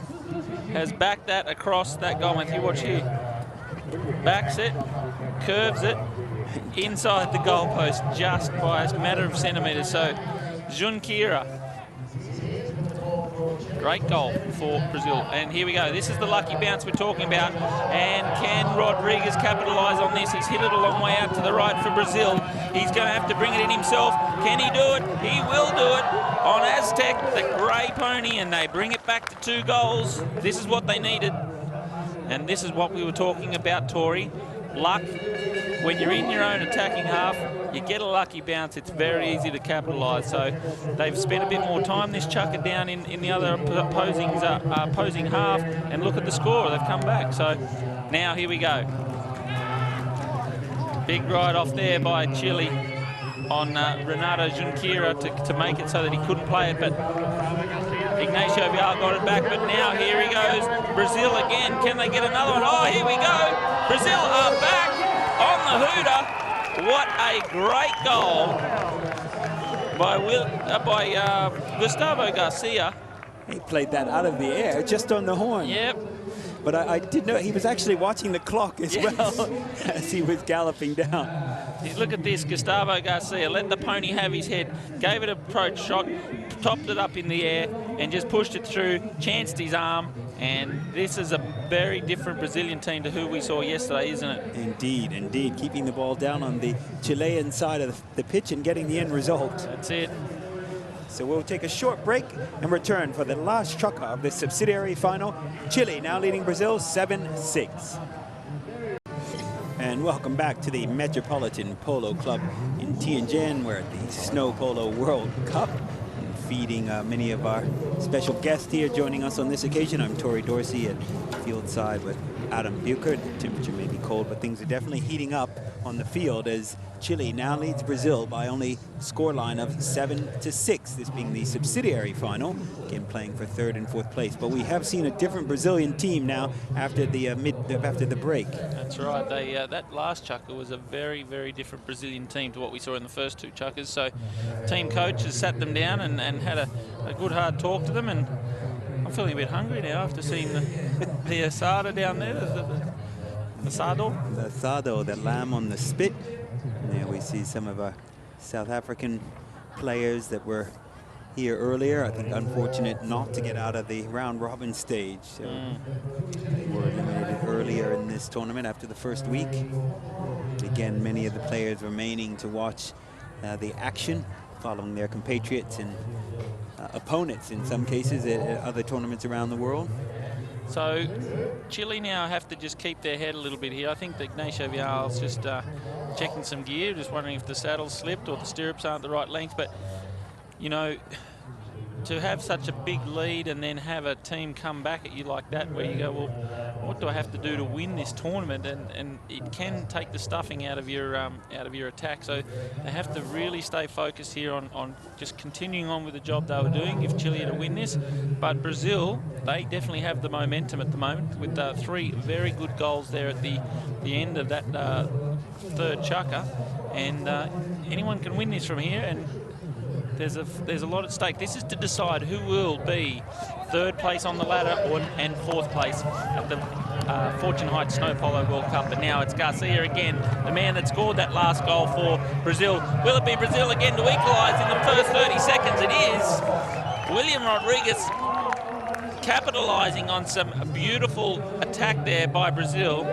S2: has backed that across that goal. If you watch here. Backs it, curves it inside the goalpost just by a matter of centimetres. So Junqueira, great goal for Brazil. And here we go. This is the lucky bounce we're talking about. And can Rodriguez capitalise on this? He's hit it a long way out to the right for Brazil. He's going to have to bring it in himself. Can he do it? He will do it on Aztec, the grey pony, and they bring it back to 2 goals. This is what they needed. And this is what we were talking about, Tori. Luck. When you're in your own attacking half, you get a lucky bounce. It's very easy to capitalise. So they've spent a bit more time, this chucker down in the other opposing half. And look at the score. They've come back. So now here we go. Big ride off there by Chile on Renato Junqueira to make it so that he couldn't play it. But Ignacio Vial got it back, but now here he goes. Brazil again. Can they get another one? Oh, here we go. Brazil are back on the hooter. What a great goal by Gustavo Garcia.
S1: He played that out of the air, just on the horn.
S2: Yep.
S1: But I did know he was actually watching the clock as well as he was galloping down.
S2: Look at this, Gustavo Garcia let the pony have his head, gave it an approach shot, topped it up in the air and just pushed it through, chanced his arm, and this is a very different Brazilian team to who we saw yesterday, isn't it?
S1: Indeed, indeed. Keeping the ball down on the Chilean side of the pitch and getting the end result.
S2: That's it.
S1: So we'll take a short break and return for the last chukker of the subsidiary final. Chile now leading Brazil 7-6. And welcome back to the Metropolitan Polo Club in Tianjin. We're at the Snow Polo World Cup, and feeding many of our special guests here joining us on this occasion. I'm Tori Dorsey at fieldside with Adam Bucher. The temperature may be cold, but things are definitely heating up on the field as Chile now leads Brazil by only scoreline of 7-6, this being the subsidiary final, again playing for 3rd and 4th place. But we have seen a different Brazilian team now after the break.
S2: That's right. That last chukker was a very, very different Brazilian team to what we saw in the first 2 chukkers. So team coach has sat them down and had a good hard talk to them, and I'm feeling a bit hungry now after seeing the asada down there, the sado.
S1: The sado, the lamb on the spit. And there we see some of our South African players that were here earlier. I think unfortunate not to get out of the round robin stage. So they were eliminated earlier in this tournament after the first week. Again, many of the players remaining to watch the action following their compatriots and opponents in some cases at other tournaments around the world.
S2: So Chile now have to just keep their head a little bit here. I think that Ignacio Vial's just checking some gear, just wondering if the saddle's slipped or the stirrups aren't the right length. But, you know, to have such a big lead and then have a team come back at you like that, where you go, well, what do I have to do to win this tournament? And it can take the stuffing out of your attack. So they have to really stay focused here on just continuing on with the job they were doing if Chile are to win this. But Brazil, they definitely have the momentum at the moment with 3 very good goals there at the end of that 3rd chukker. And anyone can win this from here, and there's a lot at stake. This is to decide who will be 3rd place on the ladder and 4th place at the Fortune Heights Snow Polo World Cup. And now it's Garcia again, the man that scored that last goal for Brazil. Will it be Brazil again to equalise in the first 30 seconds? It is. William Rodriguez capitalising on some beautiful attack there by Brazil.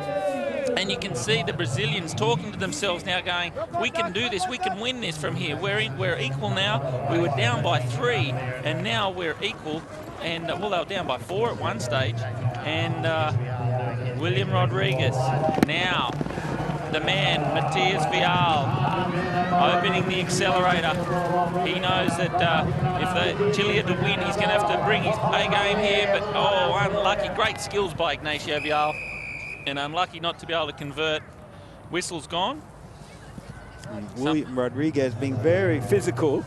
S2: And you can see the Brazilians talking to themselves now, going, we can do this, we can win this from here. We're equal now. We were down by 3, and now we're equal. And, well, they were down by 4 at one stage. And William Rodriguez, now the man, Matias Vial, opening the accelerator. He knows that if the Chile are to win, he's going to have to bring his A game here, but, oh, unlucky. Great skills by Ignacio Vial, and unlucky not to be able to convert. Whistle's gone.
S1: And William Rodriguez being very physical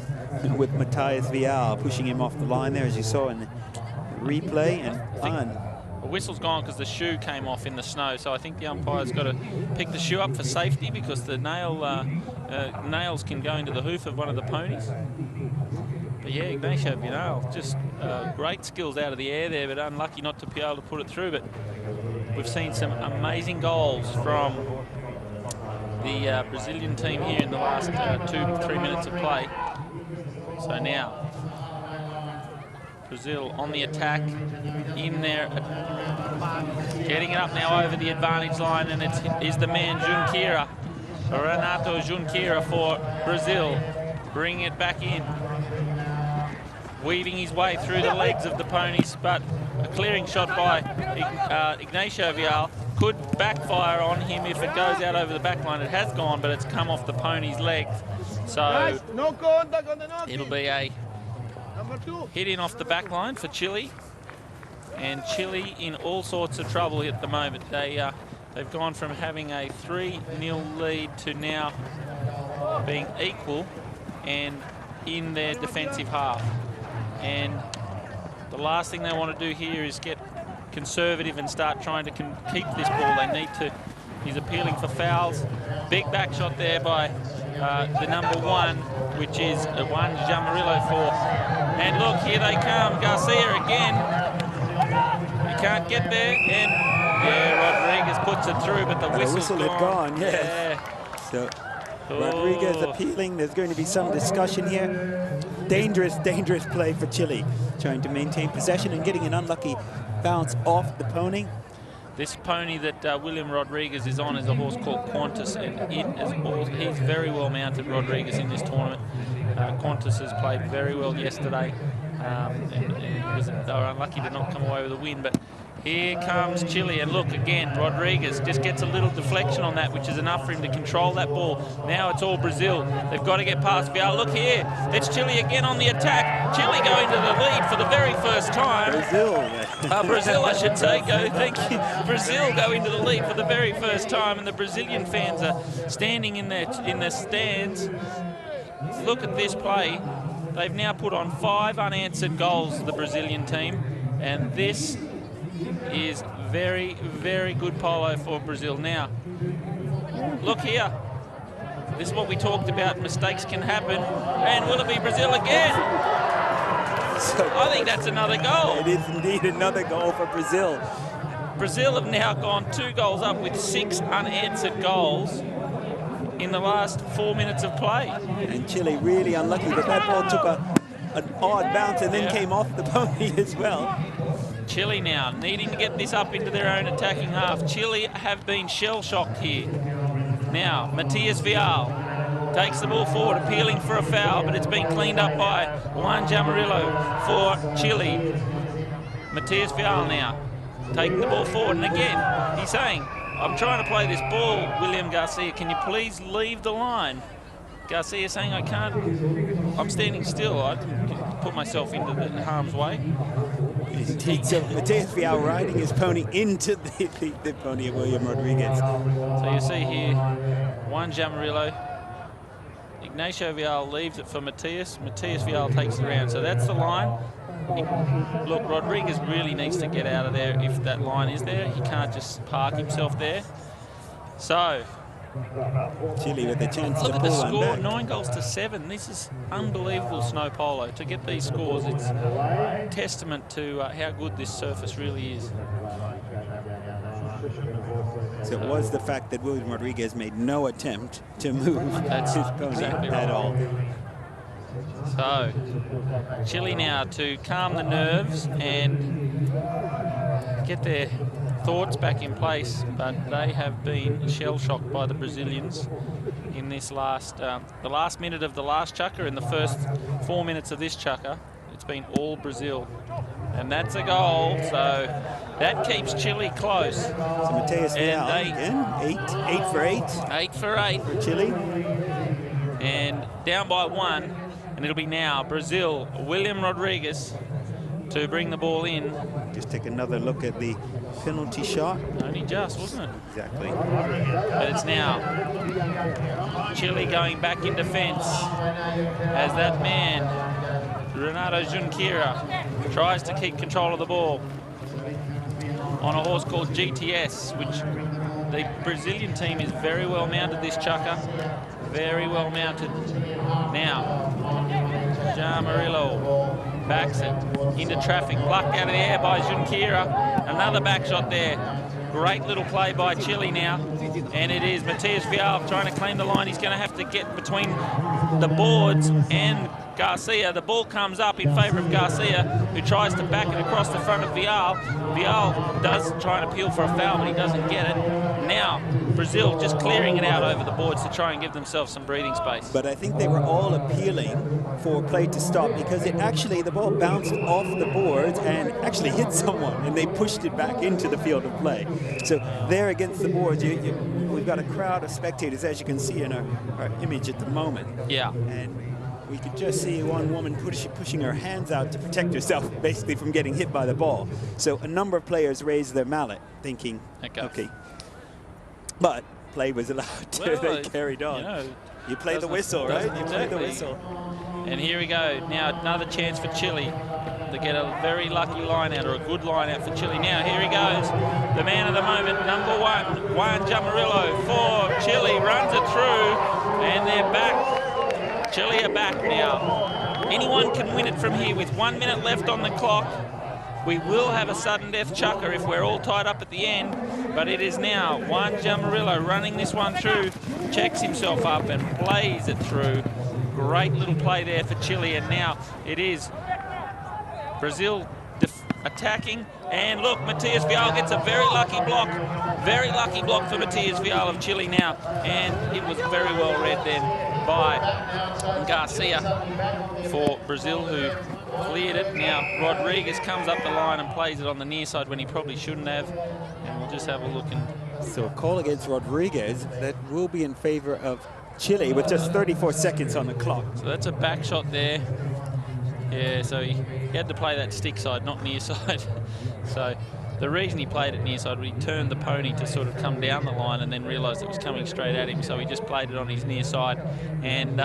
S1: with Matias Vial, pushing him off the line there, as you saw in the replay. And
S2: the whistle's gone because the shoe came off in the snow, so I think the umpire's got to pick the shoe up for safety, because the nails can go into the hoof of one of the ponies. But yeah, Ignacio Vial, just great skills out of the air there, but unlucky not to be able to put it through. But we've seen some amazing goals from the Brazilian team here in the last 2-3 minutes of play. So now, Brazil on the attack, in there, getting it up now over the advantage line, and is the man Junqueira, Renato Junqueira for Brazil, bringing it back in, weaving his way through the legs of the ponies, but a clearing shot by Ignacio Vial could backfire on him if it goes out over the back line. It has gone, but it's come off the pony's legs. So it'll be a hit in off the back line for Chile. And Chile in all sorts of trouble at the moment. They've gone from having a 3-0 lead to now being equal and in their defensive half. And the last thing they want to do here is get conservative and start trying to keep this ball. They need to. He's appealing for fouls. Big back shot there by the number 1, which is Juan Jamarillo for. And look, here they come. Garcia again. He can't get there. And yeah, Rodriguez puts it through, but the whistle
S1: had gone. Yeah. So Rodriguez appealing. There's going to be some discussion here. Dangerous play for Chile, trying to maintain possession and getting an unlucky bounce off the pony.
S2: This pony that William Rodriguez is on is a horse called Qantas, and he's very well mounted, Rodriguez, in this tournament. Qantas has played very well yesterday, and they were unlucky to not come away with a win, but here comes Chile, and look again, Rodriguez just gets a little deflection on that, which is enough for him to control that ball. Now it's all Brazil. They've got to get past Vial. Look here, it's Chile again on the attack. Chile going to the lead for the very first time. Brazil, I should say. Thank you. Brazil go into the lead for the very first time, and the Brazilian fans are standing in their stands. Look at this play. They've now put on 5 unanswered goals, the Brazilian team, and this is very, very good polo for Brazil. Now, look here. This is what we talked about. Mistakes can happen. And will it be Brazil again?
S1: So
S2: I think that's another goal.
S1: It is indeed another goal for Brazil.
S2: Brazil have now gone 2 goals up with 6 unanswered goals in the last 4 minutes of play.
S1: And Chile really unlucky that ball took an odd bounce and then came off the pony as well.
S2: Chile now needing to get this up into their own attacking half. Chile have been shell-shocked here. Now, Matias Vial takes the ball forward, appealing for a foul, but it's been cleaned up by Juan Jamarillo for Chile. Matias Vial now taking the ball forward, and again, he's saying, I'm trying to play this ball, William Garcia, can you please leave the line? Garcia saying, I can't, I'm standing still, I put myself into the harm's way.
S1: So Matias Vial riding his pony into the pony of William Rodriguez.
S2: So you see here, Juan Jamarillo, Ignacio Vial leaves it for Matias. Matias Vial takes it around. So that's the line. Look, Rodriguez really needs to get out of there if that line is there. He can't just park himself there. So
S1: Chile with a chance to
S2: look at the
S1: pull one
S2: score,
S1: back.
S2: 9 goals to 7. This is unbelievable snow polo. To get these scores, it's testament to how good this surface really is.
S1: So it was the fact that William Rodriguez made no attempt to move his pony
S2: exactly
S1: at all.
S2: So Chile now to calm the nerves and get their thoughts back in place, but they have been shell-shocked by the Brazilians in this last, the last minute of the last chukker and the first 4 minutes of this chukker. It's been all Brazil. And that's a goal, so that keeps Chile close.
S1: So Mateus Vidal again, 8 for 8.
S2: 8 for 8.
S1: For Chile.
S2: And down by 1, and it'll be now Brazil, William Rodrigues, to bring the ball in.
S1: Just take another look at the penalty shot.
S2: Only just, wasn't it?
S1: Exactly.
S2: But it's now Chile going back in defence as that man, Renato Junqueira, tries to keep control of the ball on a horse called GTS, which the Brazilian team is very well mounted this chukker. Very well mounted. Now, Jamarillo backs it into traffic, plucked out of the air by Junqueira. Another back shot there. Great little play by Chile now. And it is Mateus Vidal trying to claim the line. He's going to have to get between the boards and Garcia. The ball comes up in favour of Garcia, who tries to back it across the front of Vidal. Vidal does try and appeal for a foul, but he doesn't get it. Now, Brazil just clearing it out over the boards to try and give themselves some breathing space.
S1: But I think they were all appealing for play to stop because it actually, the ball bounced off the boards and actually hit someone, and they pushed it back into the field of play. So there against the boards, we've got a crowd of spectators, as you can see in our image at the moment.
S2: Yeah.
S1: And we could just see one woman pushing her hands out to protect herself, basically from getting hit by the ball. So a number of players raised their mallet, thinking, okay. But play was allowed.
S2: Well,
S1: they carried on. You play the whistle, right? You play the whistle.
S2: And here we go. Now another chance for Chile to get a very lucky line out, or a good line out for Chile. Now here he goes. The man of the moment, number 1, Juan Jamarillo for Chile, runs it through, and they're back. Chile are back now. Anyone can win it from here with 1 minute left on the clock. We will have a sudden death chukker if we're all tied up at the end, but it is now Juan Jamarillo running this one through, checks himself up and plays it through. Great little play there for Chile, and now it is Brazil attacking, and look, Mateus Vidal gets a very lucky block for Mateus Vidal of Chile now, and it was very well read then by Garcia for Brazil, who cleared it. Now Rodrigues comes up the line and plays it on the near side when he probably shouldn't have, and we'll just have a look. And
S1: so a call against Rodrigues that will be in favor of Chile with just 34 seconds on the clock.
S2: So that's a back shot there. Yeah, so he had to play that stick side, not near side. So the reason he played it near side was he turned the pony to sort of come down the line and then realised it was coming straight at him, so he just played it on his near side. And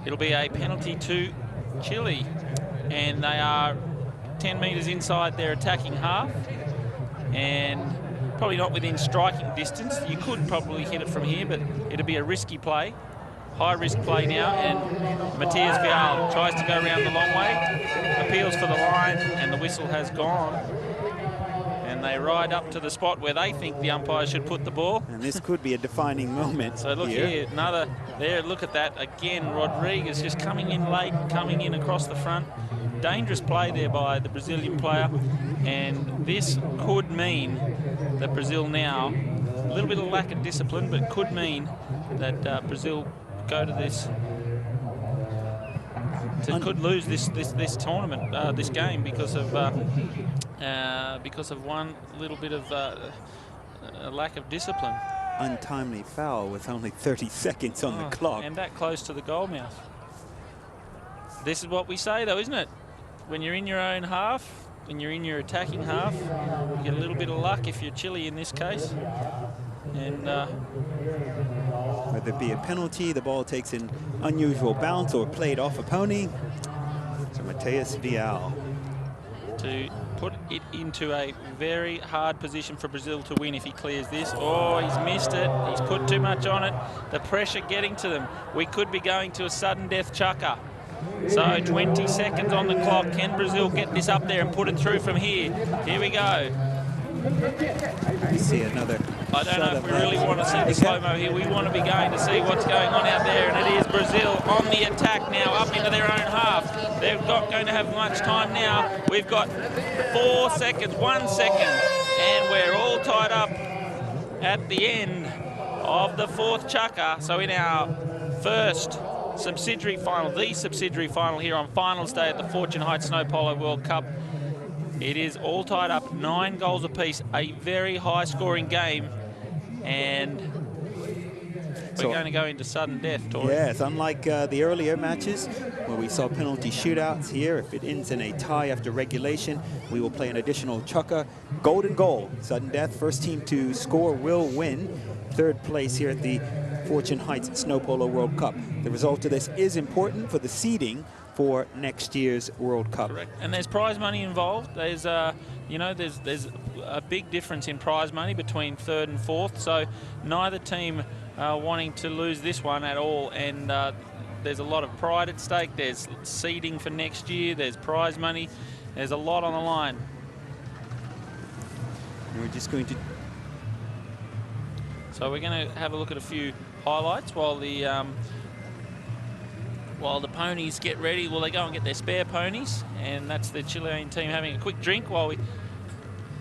S2: it'll be a penalty to Chile. And they are 10 metres inside their attacking half, and probably not within striking distance. You could probably hit it from here, but it'll be a risky play. High risk play now, and Mateus Vidal tries to go around the long way, appeals for the line, and the whistle has gone. And they ride up to the spot where they think the umpire should put the ball.
S1: And this could be a defining moment.
S2: So look here, another there, look at that. Again, Rodrigues just coming in late, coming in across the front. Dangerous play there by the Brazilian player, and this could mean that Brazil now, a little bit of lack of discipline, but could mean that Brazil go to this, could lose this tournament, this game, because of one little bit of a lack of discipline.
S1: Untimely foul with only 30 seconds on the clock.
S2: And that close to the goal mouth. This is what we say, though, isn't it? When you're in your own half, when you're in your attacking half, you get a little bit of luck if you're Chile in this case. And
S1: whether it be a penalty, the ball takes an unusual bounce, or played off a pony. So Mateus Vidal
S2: to put it into a very hard position for Brazil to win if he clears this. Oh, he's missed it. He's put too much on it. The pressure getting to them. We could be going to a sudden death chukker. So 20 seconds on the clock. Can Brazil get this up there and put it through from here? Here we go.
S1: I see another.
S2: I don't know if we really want to see the slow-mo here. We want to be going to see what's going on out there, and it is Brazil on the attack now, up into their own half. They're not going to have much time now. We've got 4 seconds, 1 second. And we're all tied up at the end of the 4th chukker. So in our first subsidiary final, the subsidiary final here on finals day at the Fortune Heights Snow Polo World Cup, it is all tied up 9 goals apiece, a very high scoring game, and we're going to go into sudden death, Tori.
S1: Yes, unlike the earlier matches where we saw penalty shootouts here, if it ends in a tie after regulation, we will play an additional chukker. Golden goal, sudden death. First team to score will win. 3rd place here at the Fortune Heights Snow Polo World Cup. The result of this is important for the seeding for next year's World Cup.
S2: Correct. And there's prize money involved. There's you know, there's a big difference in prize money between 3rd and 4th. So neither team wanting to lose this one at all. And there's a lot of pride at stake. There's seeding for next year. There's prize money. There's a lot on the line.
S1: And we're just going to...
S2: So we're going to have a look at a few highlights while the ponies get ready. Well, they go and get their spare ponies, and that's the Chilean team having a quick drink while we...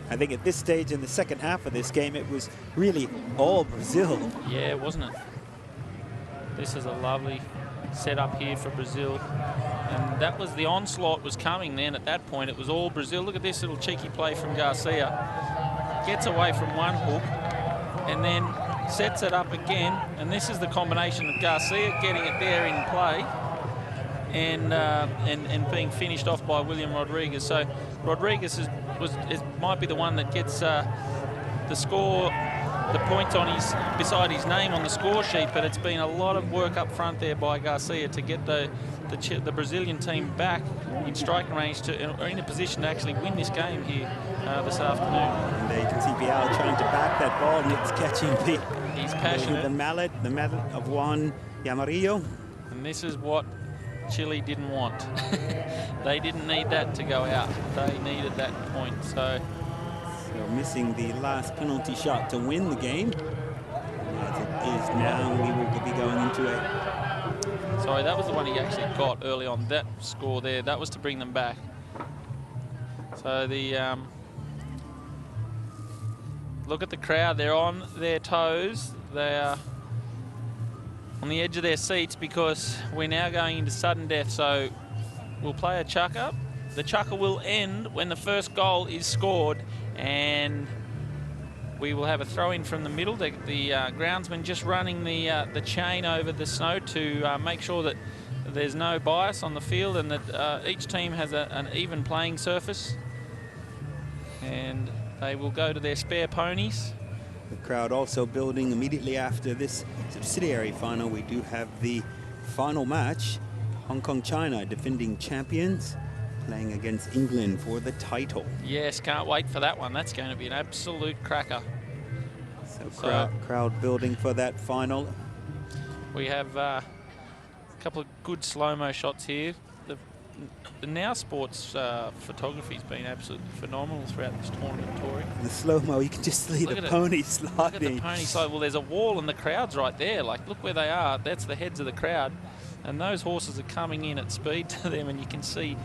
S1: I think at this stage in the second half of this game, it was really all Brazil.
S2: Yeah, wasn't it? This is a lovely setup here for Brazil. And that was the onslaught was coming then at that point. It was all Brazil. Look at this little cheeky play from Garcia. Gets away from one hook and then sets it up again. And this is the combination of Garcia getting it there in play and being finished off by William Rodriguez. So Rodriguez might be the one that gets the score, the points on beside his name on the score sheet, but it's been a lot of work up front there by Garcia to get the Brazilian team back in striking range or in a position to actually win this game here this afternoon.
S1: And there you can see Bial trying to back that ball, and it's catching
S2: He's passionate.
S1: the mallet of Juan Yamarillo.
S2: And this is what Chile didn't want. They didn't need that to go out. They needed that point. So
S1: missing the last penalty shot to win the game. As it is now, we will be going into a...
S2: Sorry, that was the one he actually got early on. That score there, that was to bring them back. So the... look at the crowd. They're on their toes. They are on the edge of their seats because we're now going into sudden death. So we'll play a chukker. The chukker will end when the first goal is scored, and we will have a throw-in from the middle. The groundsman just running the chain over the snow to make sure that there's no bias on the field and that each team has an even playing surface. And they will go to their spare ponies.
S1: The crowd also building immediately after this subsidiary final. We do have the final match. Hong Kong, China, defending champions, playing against England for the title.
S2: Yes, can't wait for that one. That's going to be an absolute cracker.
S1: So crowd building for that final.
S2: We have a couple of good slow-mo shots here. The Now Sports photography has been absolutely phenomenal throughout this tournament, Tori.
S1: The slow-mo, you can just see the pony sliding.
S2: Look at the pony slide. Well, there's a wall and the crowd's right there. Like, look where they are. That's the heads of the crowd. And those horses are coming in at speed to them, and you can see,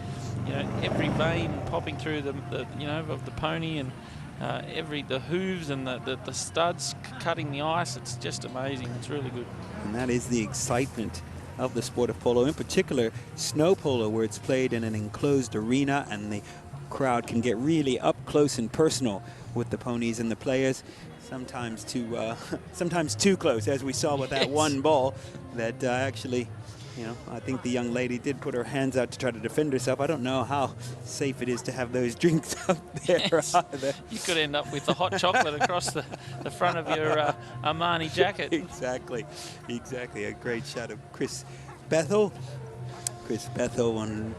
S2: you know, every vein popping through the you know, of the pony, and the hooves and the studs cutting the ice. It's just amazing. It's really good.
S1: And that is the excitement of the sport of polo, in particular snow polo, where it's played in an enclosed arena and the crowd can get really up close and personal with the ponies and the players. Sometimes too close, as we saw with that one ball that actually, you know, I think the young lady did put her hands out to try to defend herself. I don't know how safe it is to have those drinks up there.
S2: Yes. You could end up with the hot chocolate across the front of your Armani jacket.
S1: Exactly. A great shot of Chris Bethel. Chris Bethel, a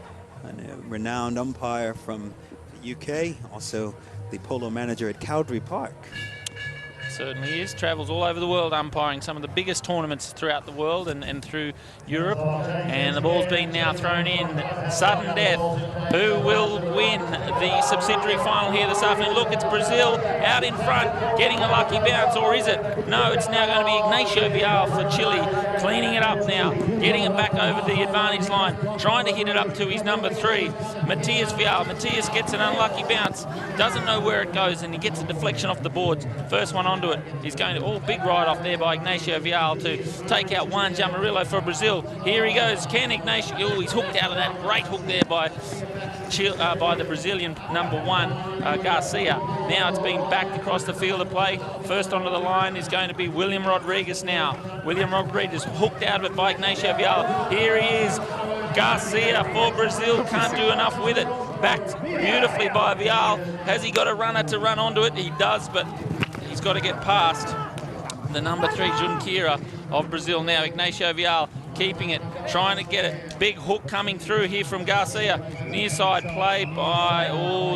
S1: renowned umpire from the UK, also the polo manager at Cowdrey Park.
S2: Certainly is. Travels all over the world umpiring some of the biggest tournaments throughout the world and through Europe. And the ball's been now thrown in. Sudden death. Who will win the subsidiary final here this afternoon? Look, it's Brazil out in front, getting a lucky bounce, or is it? No, it's now going to be Ignacio Bial for Chile. cleaning it up now, getting it back over the advantage line, trying to hit it up to his number 3, Matthias Vial. Matthias gets an unlucky bounce, doesn't know where it goes, and he gets a deflection off the boards. First one onto it. He's going to, big ride off there by Ignacio Vial to take out Juan Jamarillo for Brazil. Here he goes. Can Ignacio, he's hooked out of that. Great hook there by the Brazilian number 1, Garcia. Now it's being backed across the field of play. First onto the line is going to be William Rodriguez now. William Rodriguez hooked out of it by Ignacio Vial. Here he is. Garcia for Brazil, can't do enough with it. Backed beautifully by Vial. Has he got a runner to run onto it? He does, but he's got to get past the number 3 Junqueira of Brazil now. Ignacio Vial keeping it, trying to get it. Big hook coming through here from Garcia. Near side play by,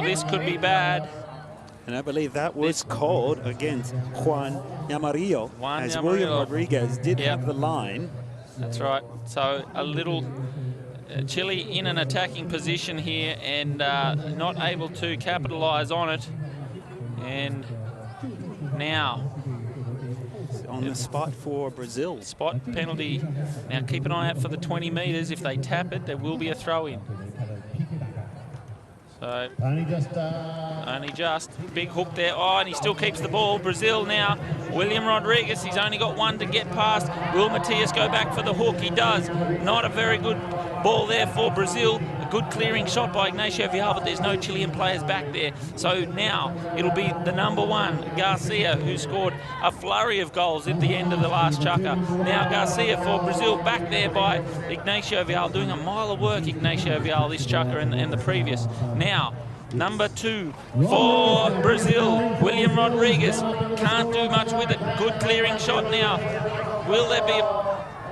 S2: this could be bad.
S1: And I believe that was called against Juan Jamarillo, as William Rodriguez did have the line.
S2: That's right. So a little Chile in an attacking position here and not able to capitalise on it. And now
S1: on the spot for Brazil.
S2: Spot penalty. Now keep an eye out for the 20 metres. If they tap it, there will be a throw-in. So only just. Big hook there. And he still keeps the ball. Brazil now. William Rodriguez, he's only got one to get past. Will Matias go back for the hook? He does. Not a very good ball there for Brazil. A good clearing shot by Ignacio Vial, but there's no Chilean players back there. So now it'll be the number 1, Garcia, who scored a flurry of goals at the end of the last chukker. Now Garcia for Brazil, back there by Ignacio Vial, doing a mile of work, Ignacio Vial, this chukker and the previous. Now, number 2 for Brazil, William Rodriguez. Can't do much with it. Good clearing shot now. Will there be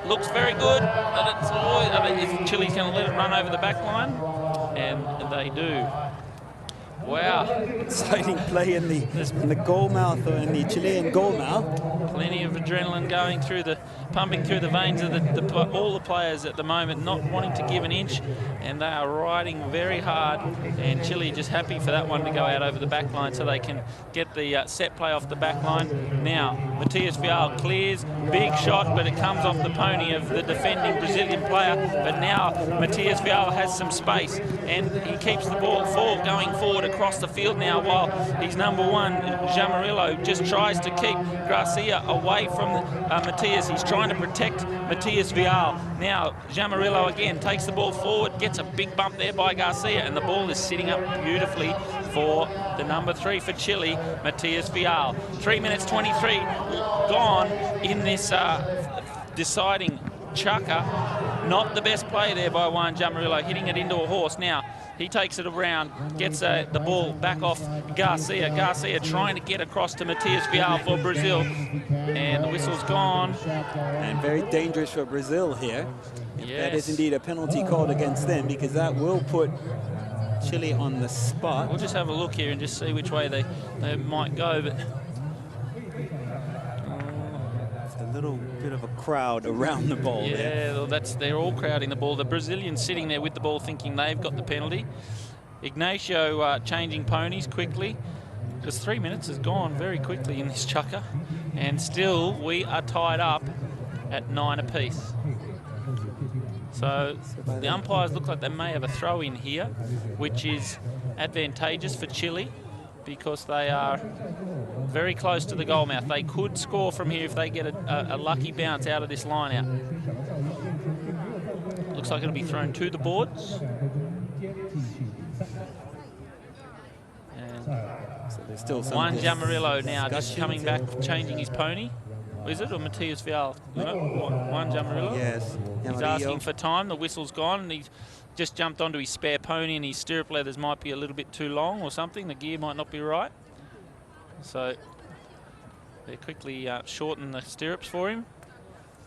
S2: looks very good, but it's Chile's going to let it run over the back line, and they do. Wow.
S1: Exciting play in the goal mouth, or in the Chilean goal mouth.
S2: Plenty of adrenaline going through pumping through the veins of all the players at the moment, not wanting to give an inch, and they are riding very hard, and Chile just happy for that one to go out over the back line so they can get the set play off the back line. Now, Matthias Vial clears, big shot, but it comes off the pony of the defending Brazilian player, but now Matthias Vial has some space, and he keeps the ball going forward across the field now, while his number 1, Jamarillo, just tries to keep Garcia away from Matthias. He's trying to protect Matthias Vial. Now, Jamarillo again takes the ball forward, gets a big bump there by Garcia, and the ball is sitting up beautifully for the number 3 for Chile, Matthias Vial. 3 minutes 23 gone in this deciding chukker. Not the best play there by Juan Jamarillo, hitting it into a horse. Now, he takes it around, gets the ball back off Garcia. Garcia trying to get across to Matthias Vial for Brazil. And the whistle's gone.
S1: And very dangerous for Brazil here. If that is indeed a penalty called against them, because that will put Chile on the spot.
S2: We'll just have a look here and just see which way they might go. But
S1: a little bit of a crowd around the ball there.
S2: Yeah, they're all crowding the ball. The Brazilians sitting there with the ball thinking they've got the penalty. Ignacio changing ponies quickly, because 3 minutes has gone very quickly in this chukker, and still we are tied up at 9 apiece. So the umpires look like they may have a throw in here, which is advantageous for Chile, because they are very close to the goal mouth. They could score from here if they get a lucky bounce out of this line out. Looks like it'll be thrown to the boards. And
S1: so there's still some
S2: Juan Jamarillo now just coming back, changing his pony. Is it, or Matthias Vial? No, Juan Jamarillo?
S1: Yes.
S2: He's asking for time. The whistle's gone, and he's just jumped onto his spare pony, and his stirrup leathers might be a little bit too long or something. The gear might not be right. So they quickly shorten the stirrups for him.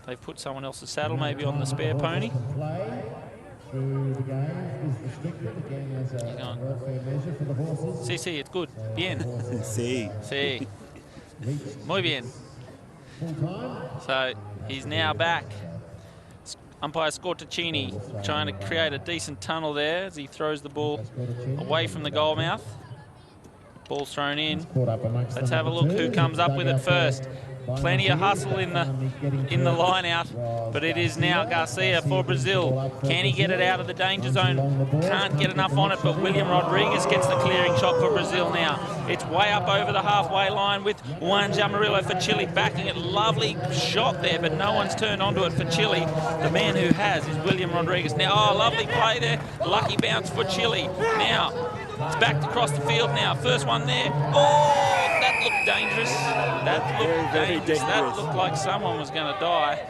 S2: They've put someone else's saddle maybe on the spare pony. Sí, sí, it's good. Bien.
S1: Sí.
S2: Sí. Muy bien. So he's now back. Umpire Scortacini trying to create a decent tunnel there as he throws the ball away from the goal mouth. Ball's thrown in. Let's have a look who comes up with it first. Plenty of hustle in the line out, but it is now Garcia for Brazil. Can he get it out of the danger zone? Can't get enough on it, but William Rodrigues gets the clearing shot for Brazil now. It's way up over the halfway line with Juan Jamarillo for Chile backing it. Lovely shot there, but no one's turned onto it for Chile. The man who has is William Rodrigues. Now, oh, lovely play there. Lucky bounce for Chile. Now, it's backed across the field now. First one there. Oh! That looked dangerous. That looked dangerous. That looked like someone was going to die.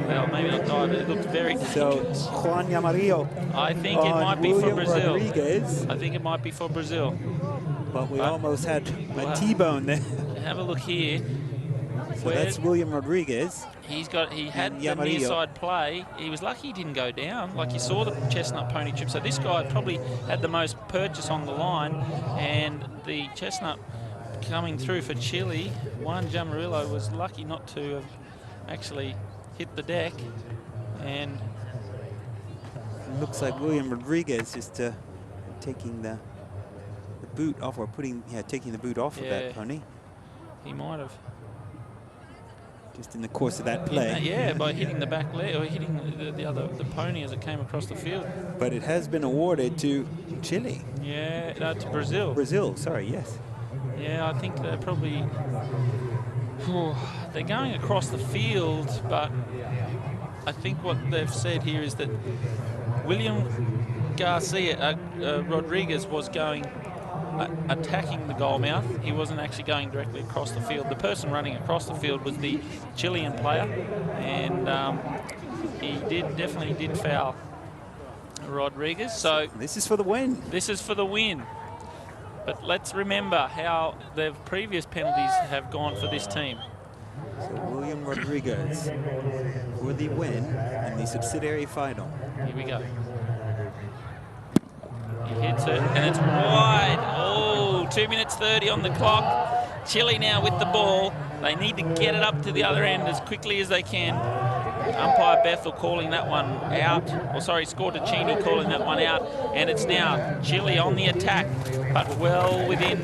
S2: Well, maybe not die, but it looked very dangerous.
S1: So, Juan Jamarillo.
S2: I think it might be for Brazil.
S1: Rodrigues.
S2: I think it might be for Brazil.
S1: But we almost had a T-bone there.
S2: Have a look here.
S1: So that's William Rodrigues.
S2: He had the near side play. He was lucky he didn't go down. Like you saw the chestnut pony trip. So this guy probably had the most purchase on the line, and the chestnut coming through for Chile. Juan Jamarillo was lucky not to have actually hit the deck, and
S1: it looks like William Rodrigues is taking the boot off, or taking the boot off of that pony.
S2: He might have.
S1: Just in the course of that play.
S2: Yeah, by hitting the back leg, or hitting the pony as it came across the field.
S1: But it has been awarded to Chile.
S2: Yeah, no, to Brazil.
S1: Brazil, sorry, yes.
S2: Yeah, I think they're probably... they're going across the field, but I think what they've said here is that William Rodrigues was going... attacking the goal mouth. He wasn't actually going directly across the field. The person running across the field was the Chilean player, and he definitely did foul Rodrigues. So
S1: this is for the win.
S2: This is for the win. But let's remember how the previous penalties have gone for this team.
S1: So William Rodrigues for the win in the subsidiary final.
S2: Here we go. He hits it, and it's wide. Oh, 2 minutes 30 on the clock. Chile now with the ball. They need to get it up to the other end as quickly as they can. Umpire Bethel calling that one out. Or sorry, Scortacini calling that one out. And it's now Chile on the attack, but well within,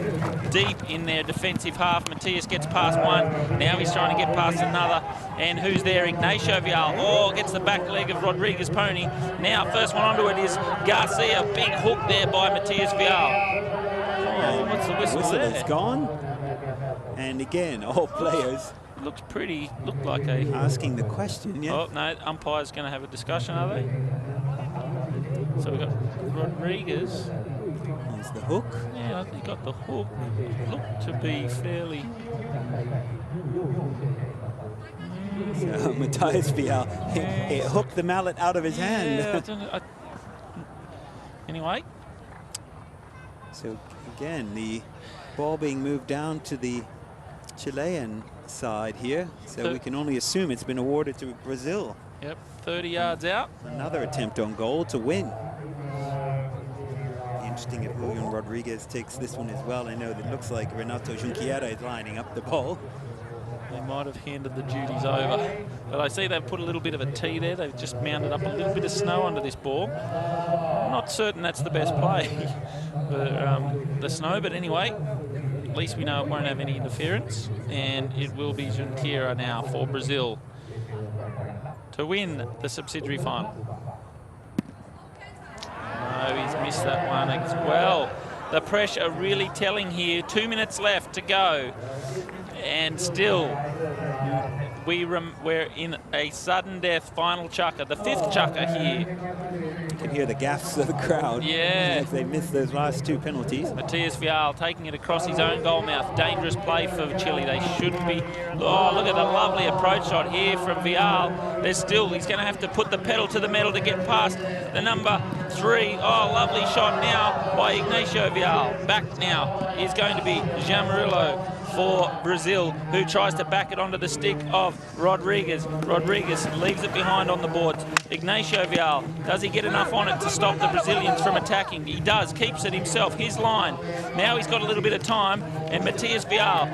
S2: deep in their defensive half. Matias gets past one. Now he's trying to get past another. And who's there? Ignacio Vial. Oh, gets the back leg of Rodrigues' pony. Now, first one onto it is Garcia. Big hook there by Matias Vial. Oh, what's the whistle there?
S1: Whistle is gone. And again, all players
S2: looked like a...
S1: asking the question, yeah.
S2: Oh, no, umpire's going to have a discussion, are they? So we've got Rodrigues.
S1: There's the hook.
S2: Yeah, he got the hook. Looked to be fairly...
S1: So Matias Vial, he hooked the mallet out of his hand.
S2: I don't know. Anyway.
S1: So again, the ball being moved down to the Chilean side here, so we can only assume it's been awarded to Brazil.
S2: Yep, 30 yards out.
S1: Another attempt on goal to win. Interesting if William Rodrigues takes this one as well. I know that it looks like Renato Junqueira is lining up the ball.
S2: They might have handed the duties over. But I see they've put a little bit of a tee there. They've just mounted up a little bit of snow under this ball. I'm not certain that's the best play, the snow, but anyway, at least we know it won't have any interference, and it will be Junqueira now for Brazil to win the subsidiary final. No, he's missed that one as well. The pressure really telling here. 2 minutes left to go, and still we're in a sudden death final chukker, the fifth chukker here.
S1: You can hear the gasps of the crowd.
S2: Yeah.
S1: As they missed those last two penalties.
S2: Matias Vial taking it across his own goal mouth. Dangerous play for Chile. They shouldn't be. Oh, look at the lovely approach shot here from Vial. He's going to have to put the pedal to the metal to get past the number 3. Oh, lovely shot now by Ignacio Vial. Back now is going to be Jamarillo for Brazil, who tries to back it onto the stick of Rodrigues. Rodrigues leaves it behind on the boards. Ignacio Vial, does he get enough on it to stop the Brazilians from attacking? He does, keeps it himself, his line. Now he's got a little bit of time, and Matias Vial,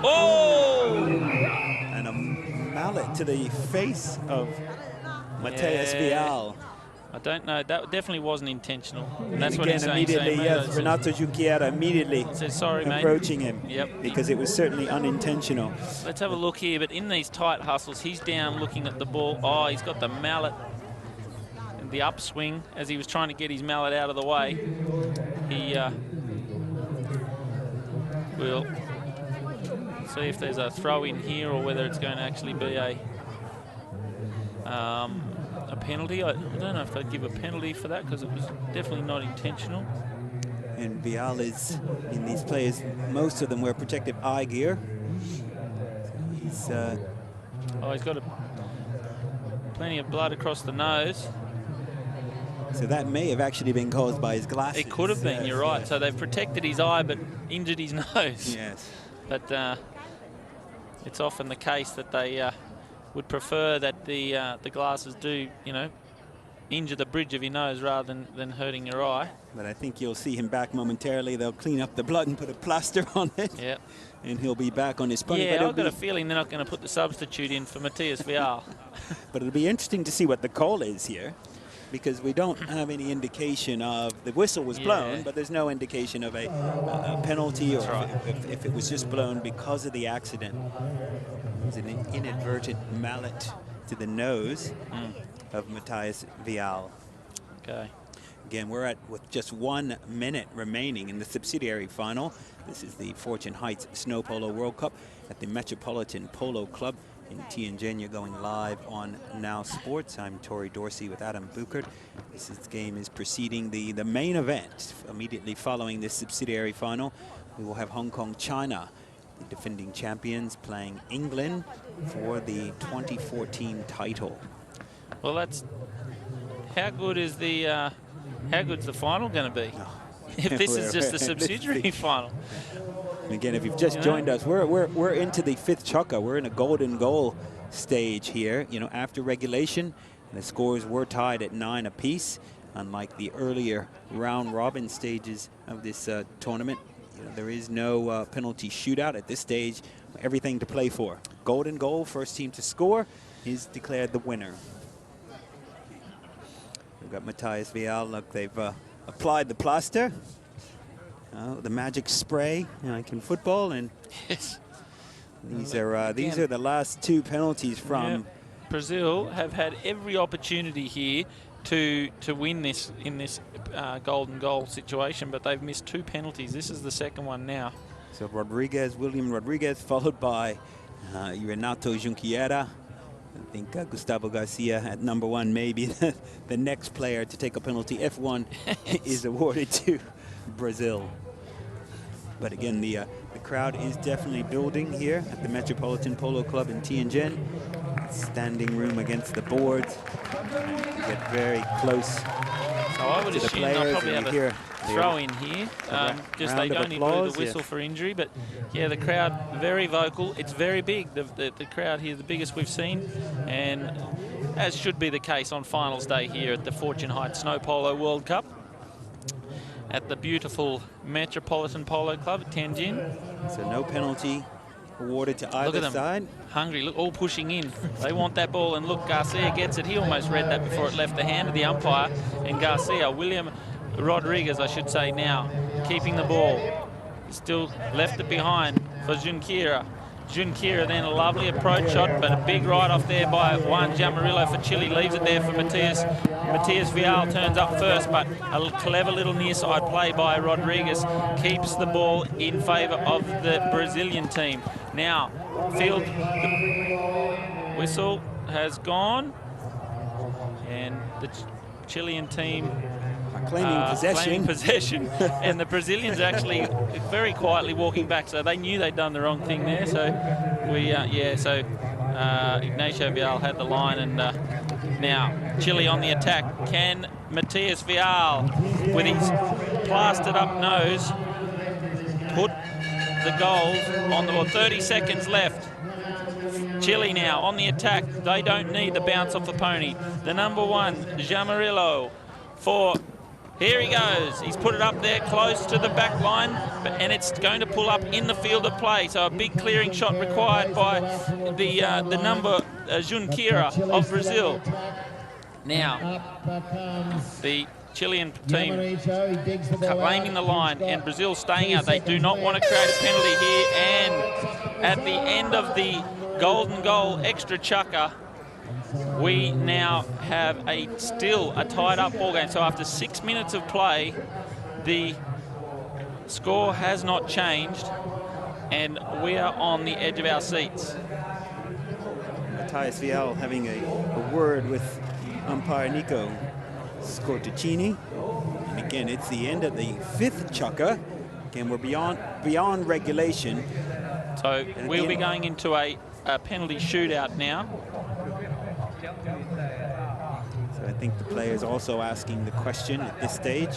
S2: oh!
S1: And a mallet to the face of Matias Vial.
S2: I don't know. That definitely wasn't intentional.
S1: And
S2: that's what
S1: again,
S2: he's saying.
S1: immediately, yes, Renato Junqueira immediately
S2: says, sorry, mate.
S1: approaching him.
S2: Yep.
S1: Because it was certainly unintentional.
S2: Let's have a look here. But in these tight hustles, he's down looking at the ball. Oh, he's got the mallet. And the upswing as he was trying to get his mallet out of the way. He will see if there's a throw in here or whether it's going to actually be a penalty. I don't know if they'd give a penalty for that because it was definitely not intentional.
S1: And Vial is, in these players, most of them wear protective eye gear. He's
S2: he's got plenty of blood across the nose.
S1: So that may have actually been caused by his glasses.
S2: It could have been, you're right.
S1: Yes.
S2: So they've protected his eye but injured his nose.
S1: Yes.
S2: But it's often the case that they would prefer that the glasses do, you know, injure the bridge of your nose rather than hurting your eye.
S1: But I think you'll see him back momentarily. They'll clean up the blood and put a plaster on it.
S2: Yeah.
S1: And he'll be back on his pony.
S2: Yeah, I've got a feeling they're not going to put the substitute in for Matthias Vial.
S1: But it'll be interesting to see what the call is here, because we don't have any indication of the whistle was blown, but there's no indication of a penalty, or if it was just blown because of the accident. It was an inadvertent mallet to the nose of Matthias Vial.
S2: Okay.
S1: Again, we're with just 1 minute remaining in the subsidiary final. This is the Fortune Heights Snow Polo World Cup at the Metropolitan Polo Club in Tianjin. You're going live on Now Sports. I'm Tori Dorsey with Adam Buchert. This game is preceding the main event. Immediately following this subsidiary final, we will have Hong Kong, China, the defending champions, playing England for the 2014 title.
S2: Well, that's how good is the how good's the final going to be? If this is just the subsidiary final.
S1: And again, if you've just joined us, we're into the 5th chukka. We're in a golden goal stage here. You know, after regulation, the scores were tied at 9 apiece. Unlike the earlier round robin stages of this tournament, you know, there is no penalty shootout at this stage. Everything to play for. Golden goal, first team to score is declared the winner. We've got Matthias Vial. Look, they've applied the plaster. The magic spray, like in football, and these are the last 2 penalties from
S2: Brazil. Have had every opportunity here to win this in this golden goal situation, but they've missed 2 penalties. This is the second one now.
S1: So William Rodriguez, followed by Renato Junqueira. I think Gustavo Garcia at number 1 may be the next player to take a penalty if one is awarded to Brazil. But again, the crowd is definitely building here at the Metropolitan Polo Club in Tianjin. Standing room against the boards. You get very close.
S2: So I would assume they'll probably have a throw in here. Just they don't need the whistle for injury. But yeah, the crowd very vocal. It's very big. The crowd here, the biggest we've seen, and as should be the case on finals day here at the Fortune Heights Snow Polo World Cup at the beautiful Metropolitan Polo Club at Tianjin.
S1: So no penalty awarded to either side.
S2: Hungry, look, all pushing in. They want that ball, and look, Garcia gets it. He almost read that before it left the hand of the umpire. And Garcia, William Rodriguez, I should say now, keeping the ball. Still left it behind for Junqueira. Junqueira then a lovely approach shot, but a big right off there by Juan Jamarillo for Chile. Leaves it there for Matthias. Matthias Vial turns up first, but a clever little near side play by Rodriguez keeps the ball in favour of the Brazilian team. Now, field, the whistle has gone, and the Chilean team claiming possession. And the Brazilians actually very quietly walking back, so they knew they'd done the wrong thing there. So Ignacio Vial had the line, and now Chile on the attack. Can Matthias Vial, with his plastered up nose, put the goals on the 30 seconds left? Chile now on the attack. They don't need the bounce off the pony. The number 1, Jamarillo, for... Here he goes. He's put it up there close to the back line, and it's going to pull up in the field of play. So a big clearing shot required by the number Junqueira of Brazil. Now, the Chilean team claiming the line, and Brazil staying out. They do not want to create a penalty here, and at the end of the golden goal extra chukker, we now have still a tied-up ball game. So after 6 minutes of play, the score has not changed, and we are on the edge of our seats.
S1: Matthias Vial having a word with umpire Nico Scorticini. And again, it's the end of the 5th chukker. Again, we're beyond regulation.
S2: So we'll be going into a penalty shootout now.
S1: So I think the players also asking the question at this stage.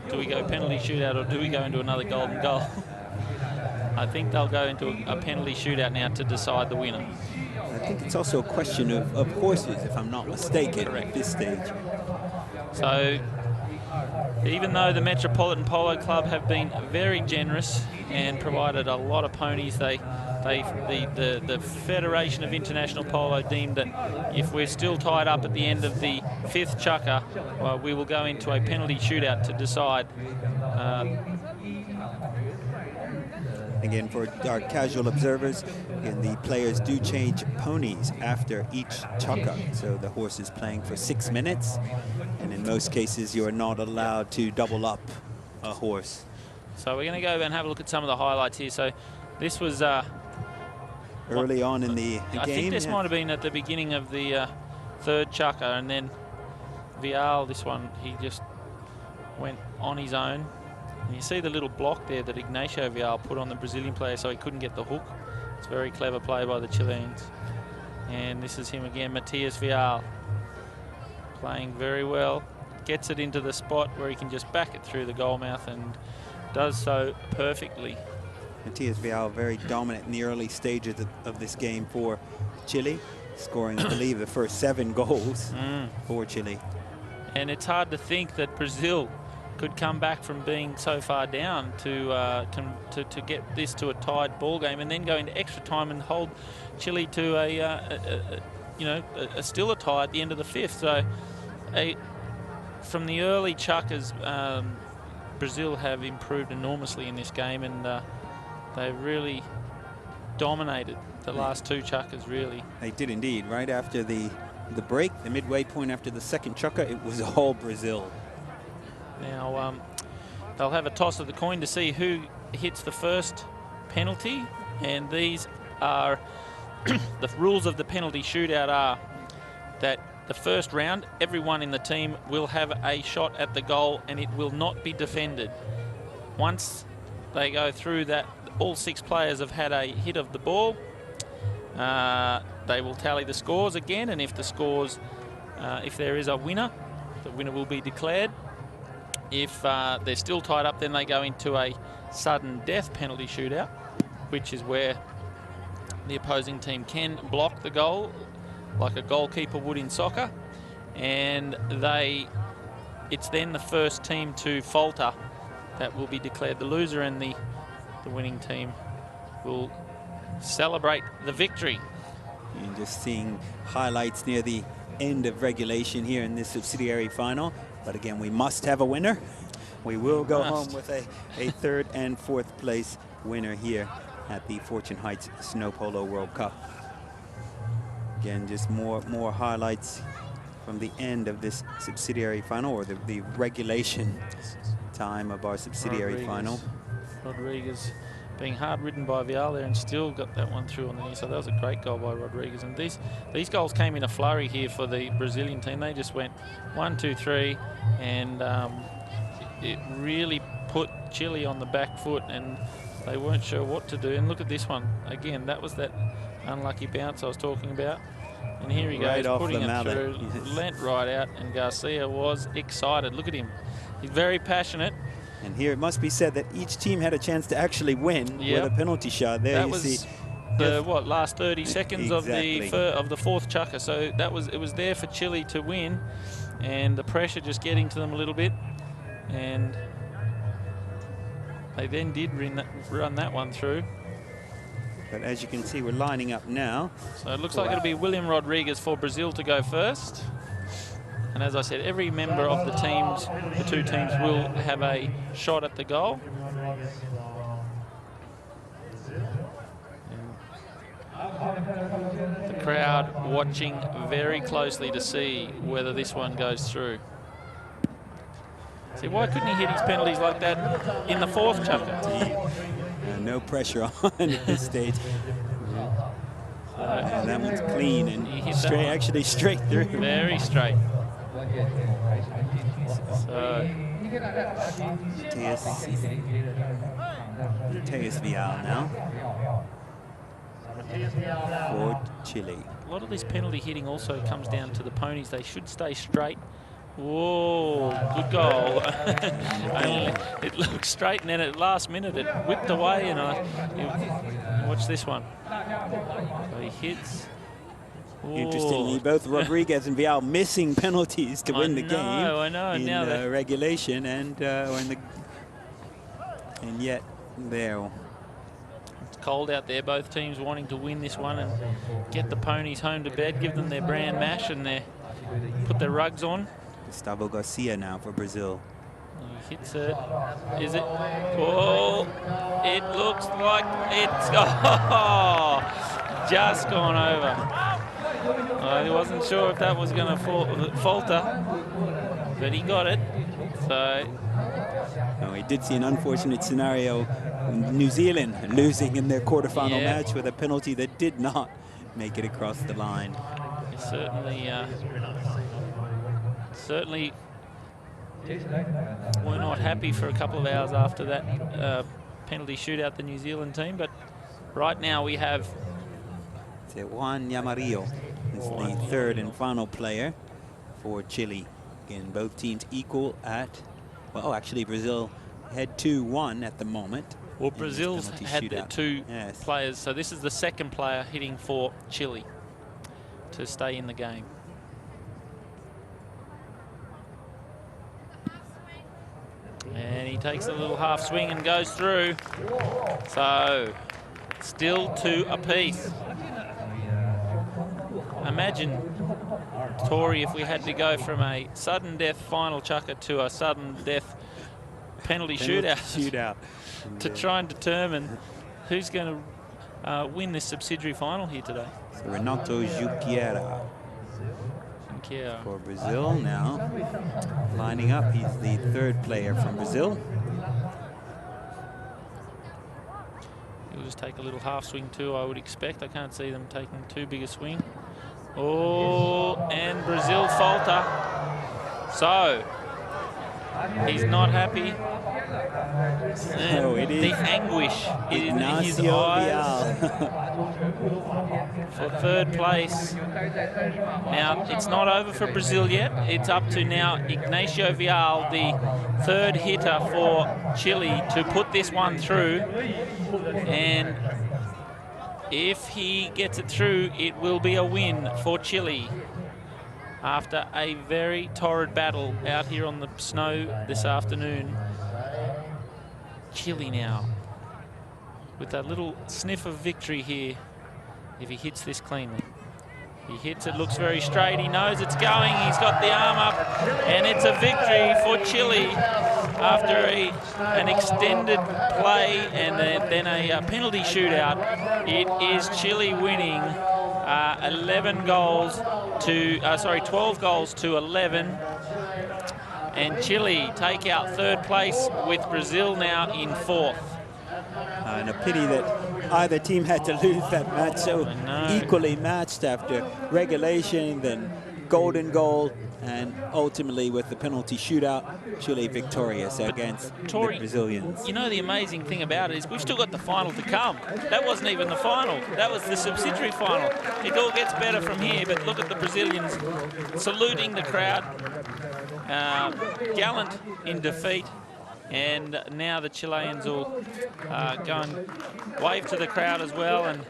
S2: Do we go penalty shootout or do we go into another golden goal? I think they'll go into a penalty shootout now to decide the winner.
S1: I think it's also a question of horses, if I'm not mistaken.
S2: Correct.
S1: At this stage.
S2: So even though the Metropolitan Polo Club have been very generous and provided a lot of ponies, the Federation of International Polo deemed that if we're still tied up at the end of the 5th chukker, well, we will go into a penalty shootout to decide.
S1: Again, for our casual observers, again, the players do change ponies after each chukker. So the horse is playing for 6 minutes, and in most cases, you are not allowed to double up a horse.
S2: So we're going to go and have a look at some of the highlights here. So this was
S1: early on in the game.
S2: I think this might have been at the beginning of the 3rd chukker, and then Vial, this one, he just went on his own. And you see the little block there that Ignacio Vial put on the Brazilian player so he couldn't get the hook. It's a very clever play by the Chileans. And this is him again, Matthias Vial, playing very well. Gets it into the spot where he can just back it through the goal mouth and does so perfectly.
S1: Matthias Vial very dominant in the early stages of this game for Chile, scoring, I believe, the first 7 goals for Chile.
S2: And it's hard to think that Brazil could come back from being so far down to get this to a tied ball game and then go into extra time and hold Chile to still a tie at the end of the 5th. So from the early chukkers, Brazil have improved enormously in this game, and they really dominated the last 2 chukkers, really.
S1: They did indeed. Right after the break, the midway point after the 2nd chukker, it was all Brazil.
S2: Now, they'll have a toss of the coin to see who hits the first penalty, and these are the rules of the penalty shootout are that the first round, everyone in the team will have a shot at the goal and it will not be defended. Once they go through that, all 6 players have had a hit of the ball. They will tally the scores again, and if the scores, if there is a winner, the winner will be declared. If they're still tied up, then they go into a sudden death penalty shootout, which is where the opposing team can block the goal like a goalkeeper would in soccer, and it's then the first team to falter that will be declared the loser, and the winning team will celebrate the victory.
S1: You're just seeing highlights near the end of regulation here in this subsidiary final. But again, we must have a winner. We will go home with a 3rd and 4th place winner here at the Fortune Heights Snow Polo World Cup. Again, just more highlights from the end of this subsidiary final, or the regulation time of our subsidiary final.
S2: Rodriguez being hard ridden by Vial there and still got that one through on the knee. So that was a great goal by Rodriguez. And these goals came in a flurry here for the Brazilian team. They just went 1, 2, 3, and it really put Chile on the back foot, and they weren't sure what to do. And look at this one again. That was that unlucky bounce I was talking about. And here he goes, putting it through, lent right out, and Garcia was excited. Look at him. He's very passionate.
S1: And here it must be said that each team had a chance to actually win with a penalty shot. There you see
S2: the last 30 seconds of the 4th chukker. So it was there for Chile to win, and the pressure just getting to them a little bit, and they then did run that one through.
S1: But as you can see, we're lining up now.
S2: So it looks like it'll be William Rodriguez for Brazil to go first. And as I said, every member of the teams, the two teams, will have a shot at the goal. And the crowd watching very closely to see whether this one goes through. See, why couldn't he hit his penalties like that in the fourth chucker?
S1: No pressure on at this stage. That one's clean and straight, actually straight through.
S2: Very straight. So
S1: Tejas Vial now for Chile.
S2: A lot of this penalty hitting also comes down to the ponies. They should stay straight. Whoa, good goal. It looked straight, and then at the last minute it whipped away, and watch this one. So he hits. Whoa.
S1: Interestingly, both Rodriguez and Vial missing penalties to win the game.
S2: I know.
S1: In
S2: now
S1: regulation and yet there.
S2: It's cold out there. Both teams wanting to win this one and get the ponies home to bed, give them their bran mash and put their rugs on.
S1: Gustavo Garcia now for Brazil.
S2: He hits it. Is it? Oh, it looks like it's just gone over. I wasn't sure if that was going to falter, but he got it. So.
S1: Oh, we did see an unfortunate scenario. New Zealand losing in their quarterfinal match with a penalty that did not make it across the line. Certainly we're not happy for a couple of hours after that penalty shootout, the New Zealand team, but right now we have Juan Yamarillo is the third and final player for Chile. Again, both teams equal at, well, actually Brazil had 2-1 at the moment.
S2: Well, Brazil's had the two players, so this is the second player hitting for Chile to stay in the game. And he takes a little half swing and goes through. So, still 2 apiece. Imagine, Tori, if we had to go from a sudden death final chucker to a sudden death penalty shootout to try and determine who's going to win this subsidiary final here today.
S1: So Renato Junqueira for Brazil now lining up. He's the third player from Brazil.
S2: He'll just take a little half swing too, I would expect. I can't see them taking too big a swing. Oh, and Brazil falter. So he's not happy.
S1: So it is
S2: the anguish in his
S1: Ignacio
S2: eyes
S1: Vial.
S2: for third place. Now, it's not over for Brazil yet. It's up to now Ignacio Vial, the third hitter for Chile, to put this one through. And if he gets it through, it will be a win for Chile. After a very torrid battle out here on the snow this afternoon, Chile now with a little sniff of victory here if he hits this cleanly. He hits it, looks very straight, he knows it's going, he's got the arm up, and it's a victory for Chile after an extended play and then a penalty shootout. It is Chile winning 12 goals to 11. And Chile take out third place with Brazil now in fourth.
S1: And a pity that either team had to lose that match, so equally matched after regulation, then golden goal, and ultimately with the penalty shootout, Chile victorious against the Brazilians.
S2: You know, the amazing thing about it is we've still got the final to come. That wasn't even the final. That was the subsidiary final. It all gets better from here, but look at the Brazilians saluting the crowd. Gallant in defeat, and now the Chileans will go and wave to the crowd as well, and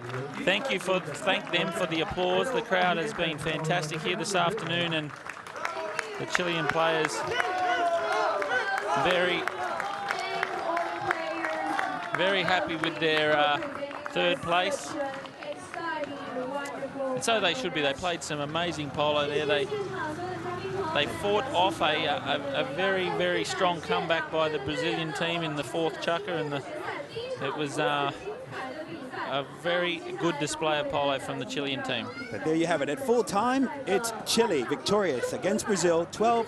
S2: thank them for the applause. The crowd has been fantastic here this afternoon, and the Chilean players very, very happy with their third place. And so they should be. They played some amazing polo there. they fought off a very, very strong comeback by the Brazilian team in the fourth chukker, and it was a very good display of polo from the Chilean team.
S1: But there you have it. At full time, it's Chile victorious against Brazil, 12